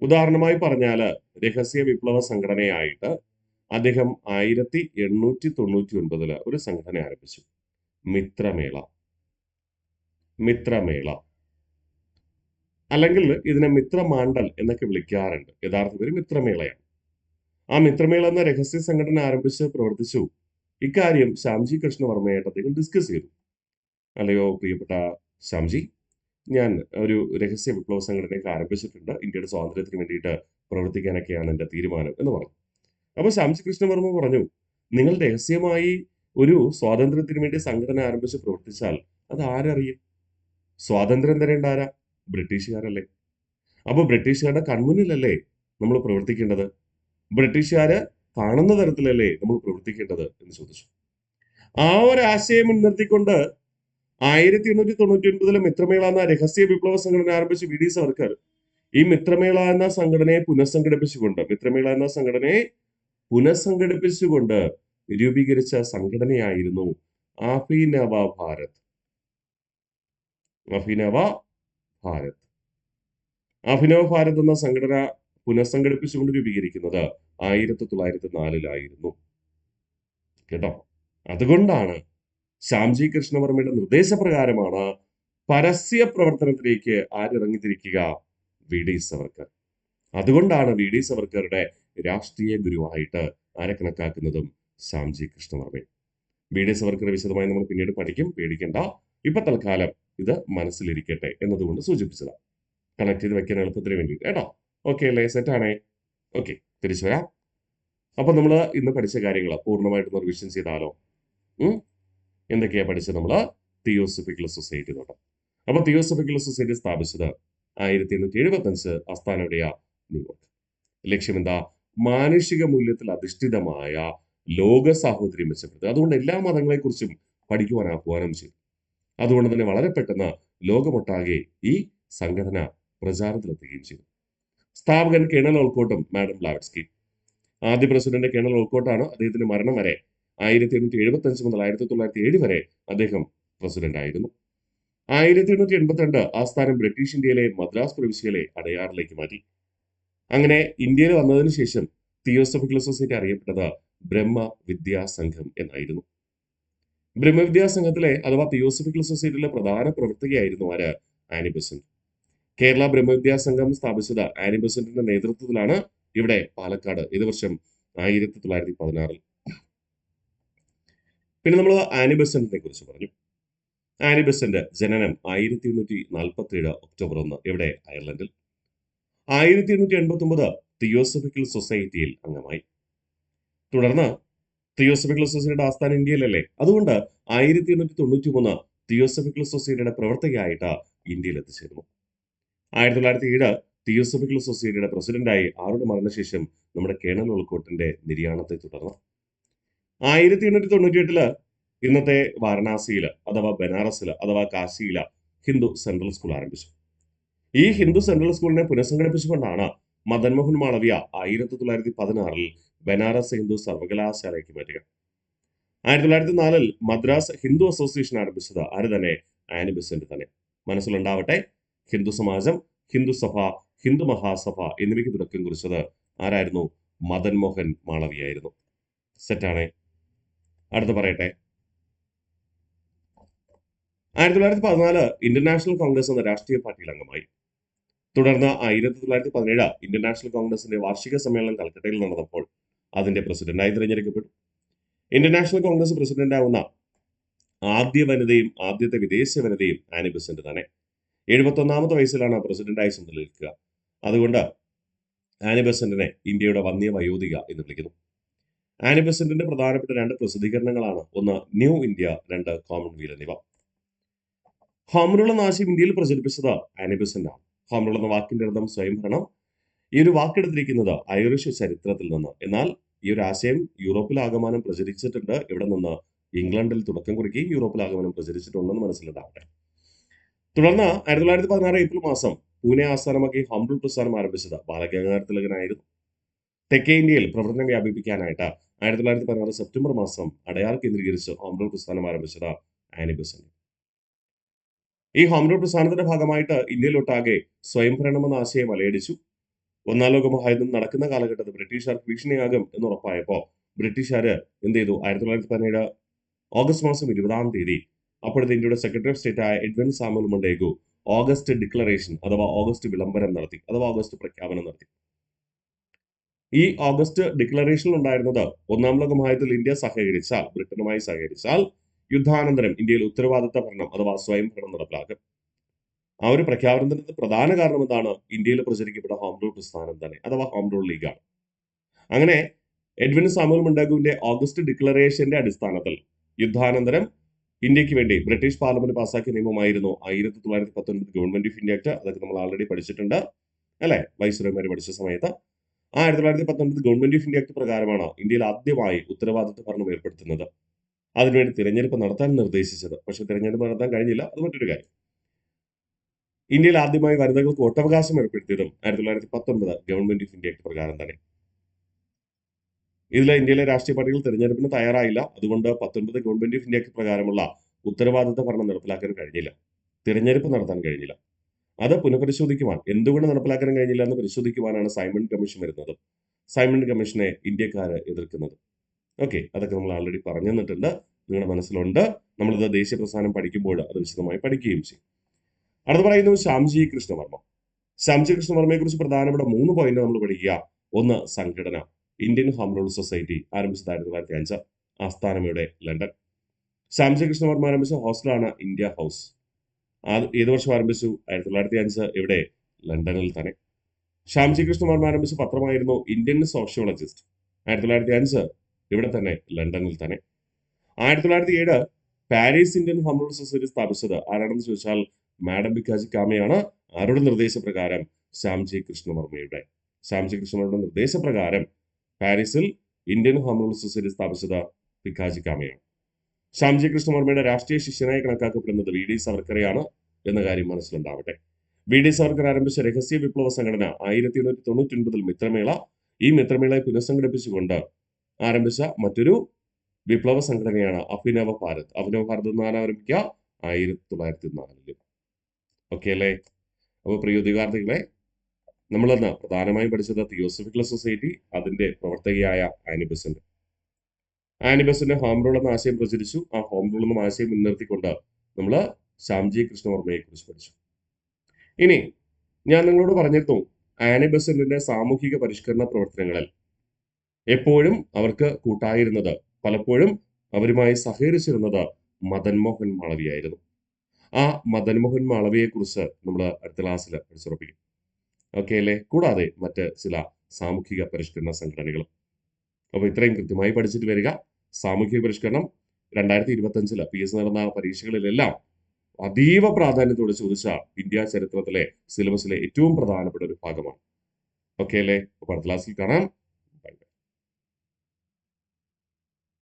ഉദാഹരണമായി പറഞ്ഞാല് രഹസ്യ വിപ്ലവ സംഘടനയായിട്ട് അദ്ദേഹം 1899 ഒരു സംഘടന ആരംഭിച്ചു. മിത്രമേള. മിത്രമേള അല്ലെങ്കിൽ ഇതിനെ മിത്രമാണ്ടൽ എന്നൊക്കെ വിളിക്കാറുണ്ട്. യഥാർത്ഥ പേര് മിത്രമേളയാണ്. ആ മിത്രമേള എന്ന രഹസ്യ സംഘടന ആരംഭിച്ച് പ്രവർത്തിച്ചു. ഇക്കാര്യം ശ്യാംജി കൃഷ്ണവർമ്മയായിട്ട് അദ്ദേഹം ഡിസ്കസ് ചെയ്തു. അല്ലയോ പ്രിയപ്പെട്ട ശ്യാംജി, ഞാൻ ഒരു രഹസ്യ വിപ്ലവ സംഘടനയൊക്കെ ആരംഭിച്ചിട്ടുണ്ട്. ഇന്ത്യയുടെ സ്വാതന്ത്ര്യത്തിന് വേണ്ടിയിട്ട് പ്രവർത്തിക്കാനൊക്കെയാണ് എൻ്റെ തീരുമാനം എന്ന് പറഞ്ഞു. അപ്പോൾ ശ്യാംജി കൃഷ്ണവർമ്മ പറഞ്ഞു, നിങ്ങൾ രഹസ്യമായി ഒരു സ്വാതന്ത്ര്യത്തിന് വേണ്ടി സംഘടന ആരംഭിച്ച് പ്രവർത്തിച്ചാൽ അത് ആരറിയും? സ്വാതന്ത്ര്യം തരേണ്ട ആരാ? ബ്രിട്ടീഷുകാരല്ലേ? അപ്പോൾ ബ്രിട്ടീഷുകാരുടെ കൺമുന്നിലല്ലേ നമ്മൾ പ്രവർത്തിക്കേണ്ടത്? ബ്രിട്ടീഷുകാര് കാണുന്ന തരത്തിലല്ലേ നമ്മൾ പ്രവർത്തിക്കേണ്ടത് എന്ന് ചോദിച്ചു. ആ ഒരു ആശയം മുൻനിർത്തിക്കൊണ്ട് 1899 മിത്രമേള എന്ന രഹസ്യ വിപ്ലവ സംഘടന ആരംഭിച്ച വി ഡി സവർക്കർ ഈ മിത്രമേള എന്ന സംഘടനയെ പുനഃസംഘടിപ്പിച്ചുകൊണ്ട് രൂപീകരിച്ച സംഘടനയായിരുന്നു അഭിനവ ഭാരത്. അഭിനവ ഭാരത്. അഭിനവ ഭാരത് എന്ന സംഘടന പുനഃസംഘടിപ്പിച്ചുകൊണ്ട് രൂപീകരിക്കുന്നത് 1904 കേട്ടോ. അതുകൊണ്ടാണ് ശ്യാംജി കൃഷ്ണവർമ്മയുടെ നിർദ്ദേശപ്രകാരമാണ് പരസ്യ പ്രവർത്തനത്തിലേക്ക് ആരിറങ്ങിത്തിരിക്കുക? V D Savarkar. അതുകൊണ്ടാണ് വി ഡി സവർക്കറുടെ രാഷ്ട്രീയ ഗുരുവായിട്ട് ആരെ കണക്കാക്കുന്നതും ശ്യാംജി കൃഷ്ണവർമ്മയും. വി ഡി സവർക്കറെ വിശദമായി നമ്മൾ പിന്നീട് പഠിക്കും, പേടിക്കേണ്ട. ഇപ്പൊ തൽക്കാലം ഇത് മനസ്സിലിരിക്കട്ടെ എന്നതുകൊണ്ട് സൂചിപ്പിച്ചതാണ്, കണക്ട് ചെയ്ത് വെക്കാൻ എളുപ്പത്തിന് വേണ്ടിയിട്ട് കേട്ടോ. ഓക്കെ അല്ലേ? സെറ്റാണേ? ഓക്കെ, തിരിച്ചു വരാം. അപ്പൊ നമ്മൾ ഇന്ന് പഠിച്ച കാര്യങ്ങൾ പൂർണ്ണമായിട്ടൊന്ന് റിവിഷൻ ചെയ്താലോ? എന്തൊക്കെയാ പഠിച്ചത്? നമ്മൾ തിയോസഫിക്കൽ സൊസൈറ്റി തൊട്ട്. അപ്പൊ തിയോസഫിക്കൽ സൊസൈറ്റി സ്ഥാപിച്ചത് 1875, ആസ്ഥാനം എവിടെയാ? ന്യൂയോർക്ക്. ലക്ഷ്യമെന്താ? മാനുഷിക മൂല്യത്തിൽ അധിഷ്ഠിതമായ ലോക സാഹോദര്യം മെച്ചപ്പെടുത്തുക. അതുകൊണ്ട് എല്ലാ മതങ്ങളെക്കുറിച്ചും പഠിക്കുവാൻ ആഹ്വാനം ചെയ്തു. അതുകൊണ്ട് തന്നെ വളരെ പെട്ടെന്ന് ലോകമൊട്ടാകെ ഈ സംഘടന പ്രചാരത്തിലെത്തുകയും ചെയ്തു. സ്ഥാപകൻ കേണൽ ഓൾക്കോട്ടും മാഡം ബ്ലാവറ്റ്സ്കി. ആദ്യ പ്രസിഡന്റ് കേണൽ ഓൾക്കോട്ടാണ്. അദ്ദേഹത്തിന്റെ മരണം വരെ 1875 മുതൽ 1907 വരെ അദ്ദേഹം പ്രസിഡന്റ് ആയിരുന്നു. 1882 ആസ്ഥാനം ബ്രിട്ടീഷ് ഇന്ത്യയിലെ മദ്രാസ് പ്രവിശ്യയിലെ അടയാറിലേക്ക് മാറ്റി. അങ്ങനെ ഇന്ത്യയിൽ വന്നതിന് ശേഷം തിയോസഫിക്കൽ സൊസൈറ്റി അറിയപ്പെട്ടത് ബ്രഹ്മ വിദ്യാ സംഘം എന്നായിരുന്നു. ബ്രഹ്മവിദ്യാ സംഘത്തിലെ അഥവാ തിയോസഫിക്കൽ സൊസൈറ്റിയിലെ പ്രധാന പ്രവർത്തകയായിരുന്നു ആര്? Annie Bessent. കേരള ബ്രഹ്മവിദ്യാ സംഘം സ്ഥാപിച്ചത് ആനി ബെസന്റിന്റെ നേതൃത്വത്തിലാണ്. ഇവിടെ പാലക്കാട്. ഇത് വർഷം 1916. പിന്നെ നമ്മൾ ആനി ബെസന്റിനെ കുറിച്ച് പറഞ്ഞു. ആനി ബെസന്റ് ജനനം 1847 ഒക്ടോബർ 1. എവിടെ? അയർലൻഡിൽ. 1889 തിയോസഫിക്കൽ സൊസൈറ്റിയിൽ അംഗമായി. തുടർന്ന് തിയോസഫിക്കൽ സൊസൈറ്റിയുടെ ആസ്ഥാനം ഇന്ത്യയിലല്ലേ, അതുകൊണ്ട് 1893 തിയോസഫിക്കൽ സൊസൈറ്റിയുടെ പ്രവർത്തകയായിട്ട് ഇന്ത്യയിൽ എത്തിച്ചേർന്നു. 1907 തിയോസഫിക്കൽ സൊസൈറ്റിയുടെ പ്രസിഡന്റായി ആരുടെ മരണശേഷം നമ്മുടെ കേണൽ ഓൾക്കോട്ടിന്റെ നിര്യാണത്തെ തുടർന്ന്. 1898 ഇന്നത്തെ വാരണാസിയില് അഥവാ ബനാറസില് അഥവാ കാശിയില് ഹിന്ദു സെൻട്രൽ സ്കൂൾ ആരംഭിച്ചു. ഈ ഹിന്ദു സെൻട്രൽ സ്കൂളിനെ പുനഃസംഘടിപ്പിച്ചുകൊണ്ടാണ് മദൻ മോഹൻ മാളവ്യ 1916 ബനാറസ് ഹിന്ദു സർവകലാശാലയ്ക്ക് മാറ്റുക. 1904 മദ്രാസ് ഹിന്ദു അസോസിയേഷൻ ആരംഭിച്ചത് ആര് തന്നെ? ആനി ബെസന്റ് തന്നെ. മനസ്സിലുണ്ടാവട്ടെ, ഹിന്ദു സമാജം, ഹിന്ദു സഭ, ഹിന്ദു മഹാസഭ എന്നിവയ്ക്ക് തുടക്കം കുറിച്ചത് ആരായിരുന്നു? മദൻ മോഹൻ മാളവ്യായിരുന്നു. സെറ്റാണേ? അടുത്ത് പറയട്ടെ. 1914 ഇന്ത്യൻ നാഷണൽ കോൺഗ്രസ് എന്ന രാഷ്ട്രീയ പാർട്ടിയിൽ അംഗമായി. തുടർന്ന് 1917 ഇന്ത്യൻ നാഷണൽ കോൺഗ്രസിന്റെ വാർഷിക സമ്മേളനം കൽക്കട്ടയിൽ നടന്നപ്പോൾ അതിന്റെ പ്രസിഡന്റായി തിരഞ്ഞെടുക്കപ്പെട്ടു. ഇന്ത്യൻ നാഷണൽ കോൺഗ്രസ് പ്രസിഡന്റാവുന്ന ആദ്യ വനിതയും ആദ്യത്തെ വിദേശ വനിതയും ആനി ബെസന്റ് തന്നെ. 71 വയസ്സിലാണ് പ്രസിഡന്റായി ചുമതലയേൽക്കുക. അതുകൊണ്ട് ആനി ബെസന്റിനെ ഇന്ത്യയുടെ വന്യ വയോധിക എന്ന് വിളിക്കുന്നു. ആനി ബെസന്റിന്റെ പ്രധാനപ്പെട്ട 2 പ്രസിദ്ധീകരണങ്ങളാണ്, ഒന്ന് ന്യൂ ഇന്ത്യ, 2 കോമൺവെൽത്ത് എന്നിവ. ഹോം റൂൾ എന്ന ആശയം ഇന്ത്യയിൽ പ്രചരിപ്പിച്ചത് ആനി ബെസന്റ് ആണ്. ഹോം റൂൾ എന്ന വാക്കിന്റെ അർത്ഥം സ്വയംഭരണം. ഈ ഒരു വാക്കെടുത്തിരിക്കുന്നത് ഐറിഷ് ചരിത്രത്തിൽ നിന്ന്. എന്നാൽ ഈ ഒരു ആശയം യൂറോപ്പിൽ ആകമാനം പ്രചരിച്ചിട്ടുണ്ട്. ഇവിടെ നിന്ന് ഇംഗ്ലണ്ടിൽ തുടക്കം കുറിക്കുകയും യൂറോപ്പിൽ ആകമാനം പ്രചരിച്ചിട്ടുണ്ടെന്ന് മനസ്സിലുണ്ടാവട്ടെ. തുടർന്ന് 1916 ഏപ്രിൽ മാസം പൂനെ ആസ്ഥാനമാക്കി ഹോം റൂൾ പ്രസ്ഥാനം ആരംഭിച്ചത് ബാലഗംഗാധര തിലകനായിരുന്നു. തെക്കേ ഇന്ത്യയിൽ പ്രവർത്തനം വ്യാപിപ്പിക്കാനായിട്ട് 1916 സെപ്റ്റംബർ മാസം അടയാർ കേന്ദ്രീകരിച്ച് ഹോം റൂൾ പ്രസ്ഥാനം ആരംഭിച്ചത് ആനി ബെസന്റ്. ഈ ഹോം റൂൾ പ്രസ്ഥാനത്തിന്റെ ഭാഗമായിട്ട് ഇന്ത്യയിലൊട്ടാകെ സ്വയംഭരണം എന്ന ആശയം അലയടിച്ചു. ഒന്നാം ലോക മഹായുദ്ധം നടക്കുന്ന കാലഘട്ടത്തിൽ ബ്രിട്ടീഷുകാർക്ക് ഭീഷണിയാകും എന്നുറപ്പായപ്പോൾ ബ്രിട്ടീഷുകാര് എന്ത് ചെയ്തു? 1917 ഓഗസ്റ്റ് മാസം 20 അപ്പോഴത്തെ ഇന്ത്യയുടെ സെക്രട്ടറി ഓഫ് സ്റ്റേറ്റ് ആയ Edwin Samuel Montagu August declaration അഥവാ ഓഗസ്റ്റ് വിളംബരം നടത്തി, അഥവാ ഓഗസ്റ്റ് പ്രഖ്യാപനം നടത്തി. ഈ ഓഗസ്റ്റ് ഡിക്ലറേഷനിൽ ഉണ്ടായിരുന്നത് ഒന്നാം ലോക മഹായുദ്ധത്തിൽ ഇന്ത്യ സഹകരിച്ചാൽ, ബ്രിട്ടനുമായി സഹകരിച്ചാൽ യുദ്ധാനന്തരം ഇന്ത്യയിൽ ഉത്തരവാദിത്ത ഭരണം അഥവാ സ്വയംഭരണം നടപ്പിലാക്കും. ആ ഒരു പ്രഖ്യാപനത്തിന്റെ പ്രധാന കാരണം എന്താണ്? ഇന്ത്യയിൽ പ്രചരിക്കപ്പെട്ട ഹോം റൂൾ പ്രസ്ഥാനം തന്നെ, അഥവാ ഹോം റൂൾ ലീഗാണ്. അങ്ങനെ എഡ്വിൻ സാമുവൽ മൊണ്ടാഗുവിന്റെ ഓഗസ്റ്റ് ഡിക്ലറേഷന്റെ അടിസ്ഥാനത്തിൽ യുദ്ധാനന്തരം ഇന്ത്യക്ക് വേണ്ടി ബ്രിട്ടീഷ് പാർലമെന്റ് പാസാക്കിയ നിയമമായിരുന്നു 1919 ഗവൺമെന്റ് ഓഫ് ഇന്ത്യ ആക്ട്. അതൊക്കെ നമ്മൾ ആൾറെഡി പഠിച്ചിട്ടുണ്ട് അല്ലെ, വൈസ്രോയ്മാര് പഠിച്ച സമയത്ത്. 1919 ഗവൺമെന്റ് ഓഫ് ഇന്ത്യ ആക്ട് പ്രകാരമാണ് ഇന്ത്യയിൽ ആദ്യമായി ഉത്തരവാദിത്വ ഭരണം ഏർപ്പെടുത്തുന്നത്. അതിനുവേണ്ടി തിരഞ്ഞെടുപ്പ് നടത്താൻ നിർദ്ദേശിച്ചത്. പക്ഷെ തിരഞ്ഞെടുപ്പ് നടത്താൻ കഴിഞ്ഞില്ല, അത് മറ്റൊരു കാര്യം. ഇന്ത്യയിൽ ആദ്യമായി വനിതകൾക്ക് വോട്ടവകാശം ഏർപ്പെടുത്തിയതും 1919 ഗവൺമെന്റ് ഓഫ് ഇന്ത്യ ആക്ട് പ്രകാരം തന്നെ. ഇതിൽ ഇന്ത്യയിലെ രാഷ്ട്രീയ പാർട്ടികൾ തിരഞ്ഞെടുപ്പിന് തയ്യാറായില്ല. അതുകൊണ്ട് 19 ഗവൺമെന്റ് ഓഫ് ഇന്ത്യ ആക്ട് പ്രകാരമുള്ള ഉത്തരവാദിത്ത ഭരണം നടപ്പിലാക്കാൻ കഴിഞ്ഞില്ല. തിരഞ്ഞെടുപ്പ് നടത്താൻ കഴിഞ്ഞില്ല. അത് പുനഃപരിശോധിക്കുവാൻ, എന്തുകൊണ്ട് നടപ്പിലാക്കാൻ കഴിഞ്ഞില്ല എന്ന് പരിശോധിക്കുവാനാണ് സൈമൺ കമ്മീഷൻ വരുന്നത്. സൈമൺ കമ്മീഷനെ ഇന്ത്യക്കാര് എതിർക്കുന്നത്. ഓക്കെ, അതൊക്കെ നമ്മൾ ആൾറെഡി പറഞ്ഞു തന്നിട്ടുണ്ട്, നിങ്ങളുടെ മനസ്സിലുണ്ട്. നമ്മളിത് ദേശീയ പ്രസ്ഥാനം പഠിക്കുമ്പോൾ അത് വിശദമായി പഠിക്കുകയും ചെയ്യും. അടുത്ത് പറയുന്നത് ശ്യാംജി കൃഷ്ണവർമ്മ. ശ്യാംജി കൃഷ്ണവർമ്മയെ കുറിച്ച് പ്രധാനപ്പെട്ട 3 പോയിന്റ് നമ്മൾ പഠിക്കുക. ഒന്ന്, സംഘടന. ഇന്ത്യൻ ഹോം റൂൾ സൊസൈറ്റി ആരംഭിച്ചത് 1905, ആസ്ഥാനം ഇവിടെ ലണ്ടൻ. ശ്യാംജി കൃഷ്ണവർമ്മ ആരംഭിച്ച ഹോസ്റ്റലാണ് ഇന്ത്യ ഹൗസ്. ഏത് വർഷം ആരംഭിച്ചു? 1905, എവിടെ? ലണ്ടനിൽ തന്നെ. ശ്യാംജി കൃഷ്ണവർമ്മ ആരംഭിച്ച പത്രമായിരുന്നു ഇന്ത്യൻ സോഷ്യോളജിസ്റ്റ്, 1905, ഇവിടെ തന്നെ ലണ്ടനിൽ തന്നെ. 1907 Paris Indian home rule society സ്ഥാപിച്ചത് ആരാണെന്ന് ചോദിച്ചാൽ മാഡം ഭിക്കാജി കാമയാണ്. ആരുടെ നിർദ്ദേശപ്രകാരം? ശ്യാംജി കൃഷ്ണവർമ്മയുടെ. ശ്യാംജി കൃഷ്ണവർമ്മയുടെ നിർദ്ദേശപ്രകാരം പാരീസിൽ ഇന്ത്യൻ ഹോം റൂൾ സൊസൈറ്റി സ്ഥാപിച്ചത് ഭിക്കാജി കാമയാണ്. ശ്യാംജി കൃഷ്ണവർമ്മയുടെ രാഷ്ട്രീയ ശിഷ്യനായി കണക്കാക്കപ്പെടുന്നത് വി ഡി സവർക്കറെയാണ് എന്ന കാര്യം മനസ്സിലുണ്ടാവട്ടെ. വി ഡി സവർക്കർ ആരംഭിച്ച രഹസ്യ വിപ്ലവ സംഘടന 1899 മിത്രമേള. ഈ മിത്രമേളയെ പുനഃസംഘടിപ്പിച്ചുകൊണ്ട് ആരംഭിച്ച മറ്റൊരു വിപ്ലവ സംഘടനയാണ് അഭിനവ ഭാരത്. അഭിനവ ഭാരത് എന്നാണ് ആരംഭിക്കുക 1904. ഓക്കെ അല്ലേ? അപ്പോൾ പ്രിയ ഉദ്യോഗാർത്ഥികളെ, നമ്മളന്ന് പ്രധാനമായും പഠിച്ചത് തിയോസഫിക്കൽ സൊസൈറ്റി, അതിന്റെ പ്രവർത്തകയായ Annie Besant. Annie Besant home rule എന്ന ആശയം പ്രചരിച്ചു. ആ ഹോം റൂൾ എന്ന ആശയം മുൻനിർത്തിക്കൊണ്ട് നമ്മൾ ശ്യാംജി കൃഷ്ണവർമ്മയെ കുറിച്ച് പഠിച്ചു. ഇനി ഞാൻ നിങ്ങളോട് പറഞ്ഞിരുന്നു, ആനി ബെസന്റിന്റെ സാമൂഹിക പരിഷ്കരണ പ്രവർത്തനങ്ങളിൽ എപ്പോഴും അവർക്ക് കൂട്ടായിരുന്നത്, പലപ്പോഴും അവരുമായി സഹകരിച്ചിരുന്നത് മദൻമോഹൻ മാളവിയായിരുന്നു. ആ മദൻമോഹൻ മാളവിയെ കുറിച്ച് നമ്മൾ അടുത്ത ക്ലാസ്സിൽ പഠിച്ചുറപ്പിക്കും. ഓക്കെ അല്ലേ? കൂടാതെ മറ്റ് ചില സാമൂഹിക പരിഷ്കരണ സംഘടനകളും. അപ്പോൾ ഇത്രയും കൃത്യമായി പഠിച്ചിട്ട് വരിക. സാമൂഹിക പരിഷ്കരണം 2025 PSC നടന്ന പരീക്ഷകളിലെല്ലാം അതീവ പ്രാധാന്യത്തോടെ ചോദിച്ച ഇന്ത്യ ചരിത്രത്തിലെ സിലബസിലെ ഏറ്റവും പ്രധാനപ്പെട്ട ഒരു ഭാഗമാണ്. ഓക്കെ അല്ലേ? അപ്പോൾ അടുത്ത ക്ലാസ്സിൽ കാണാം.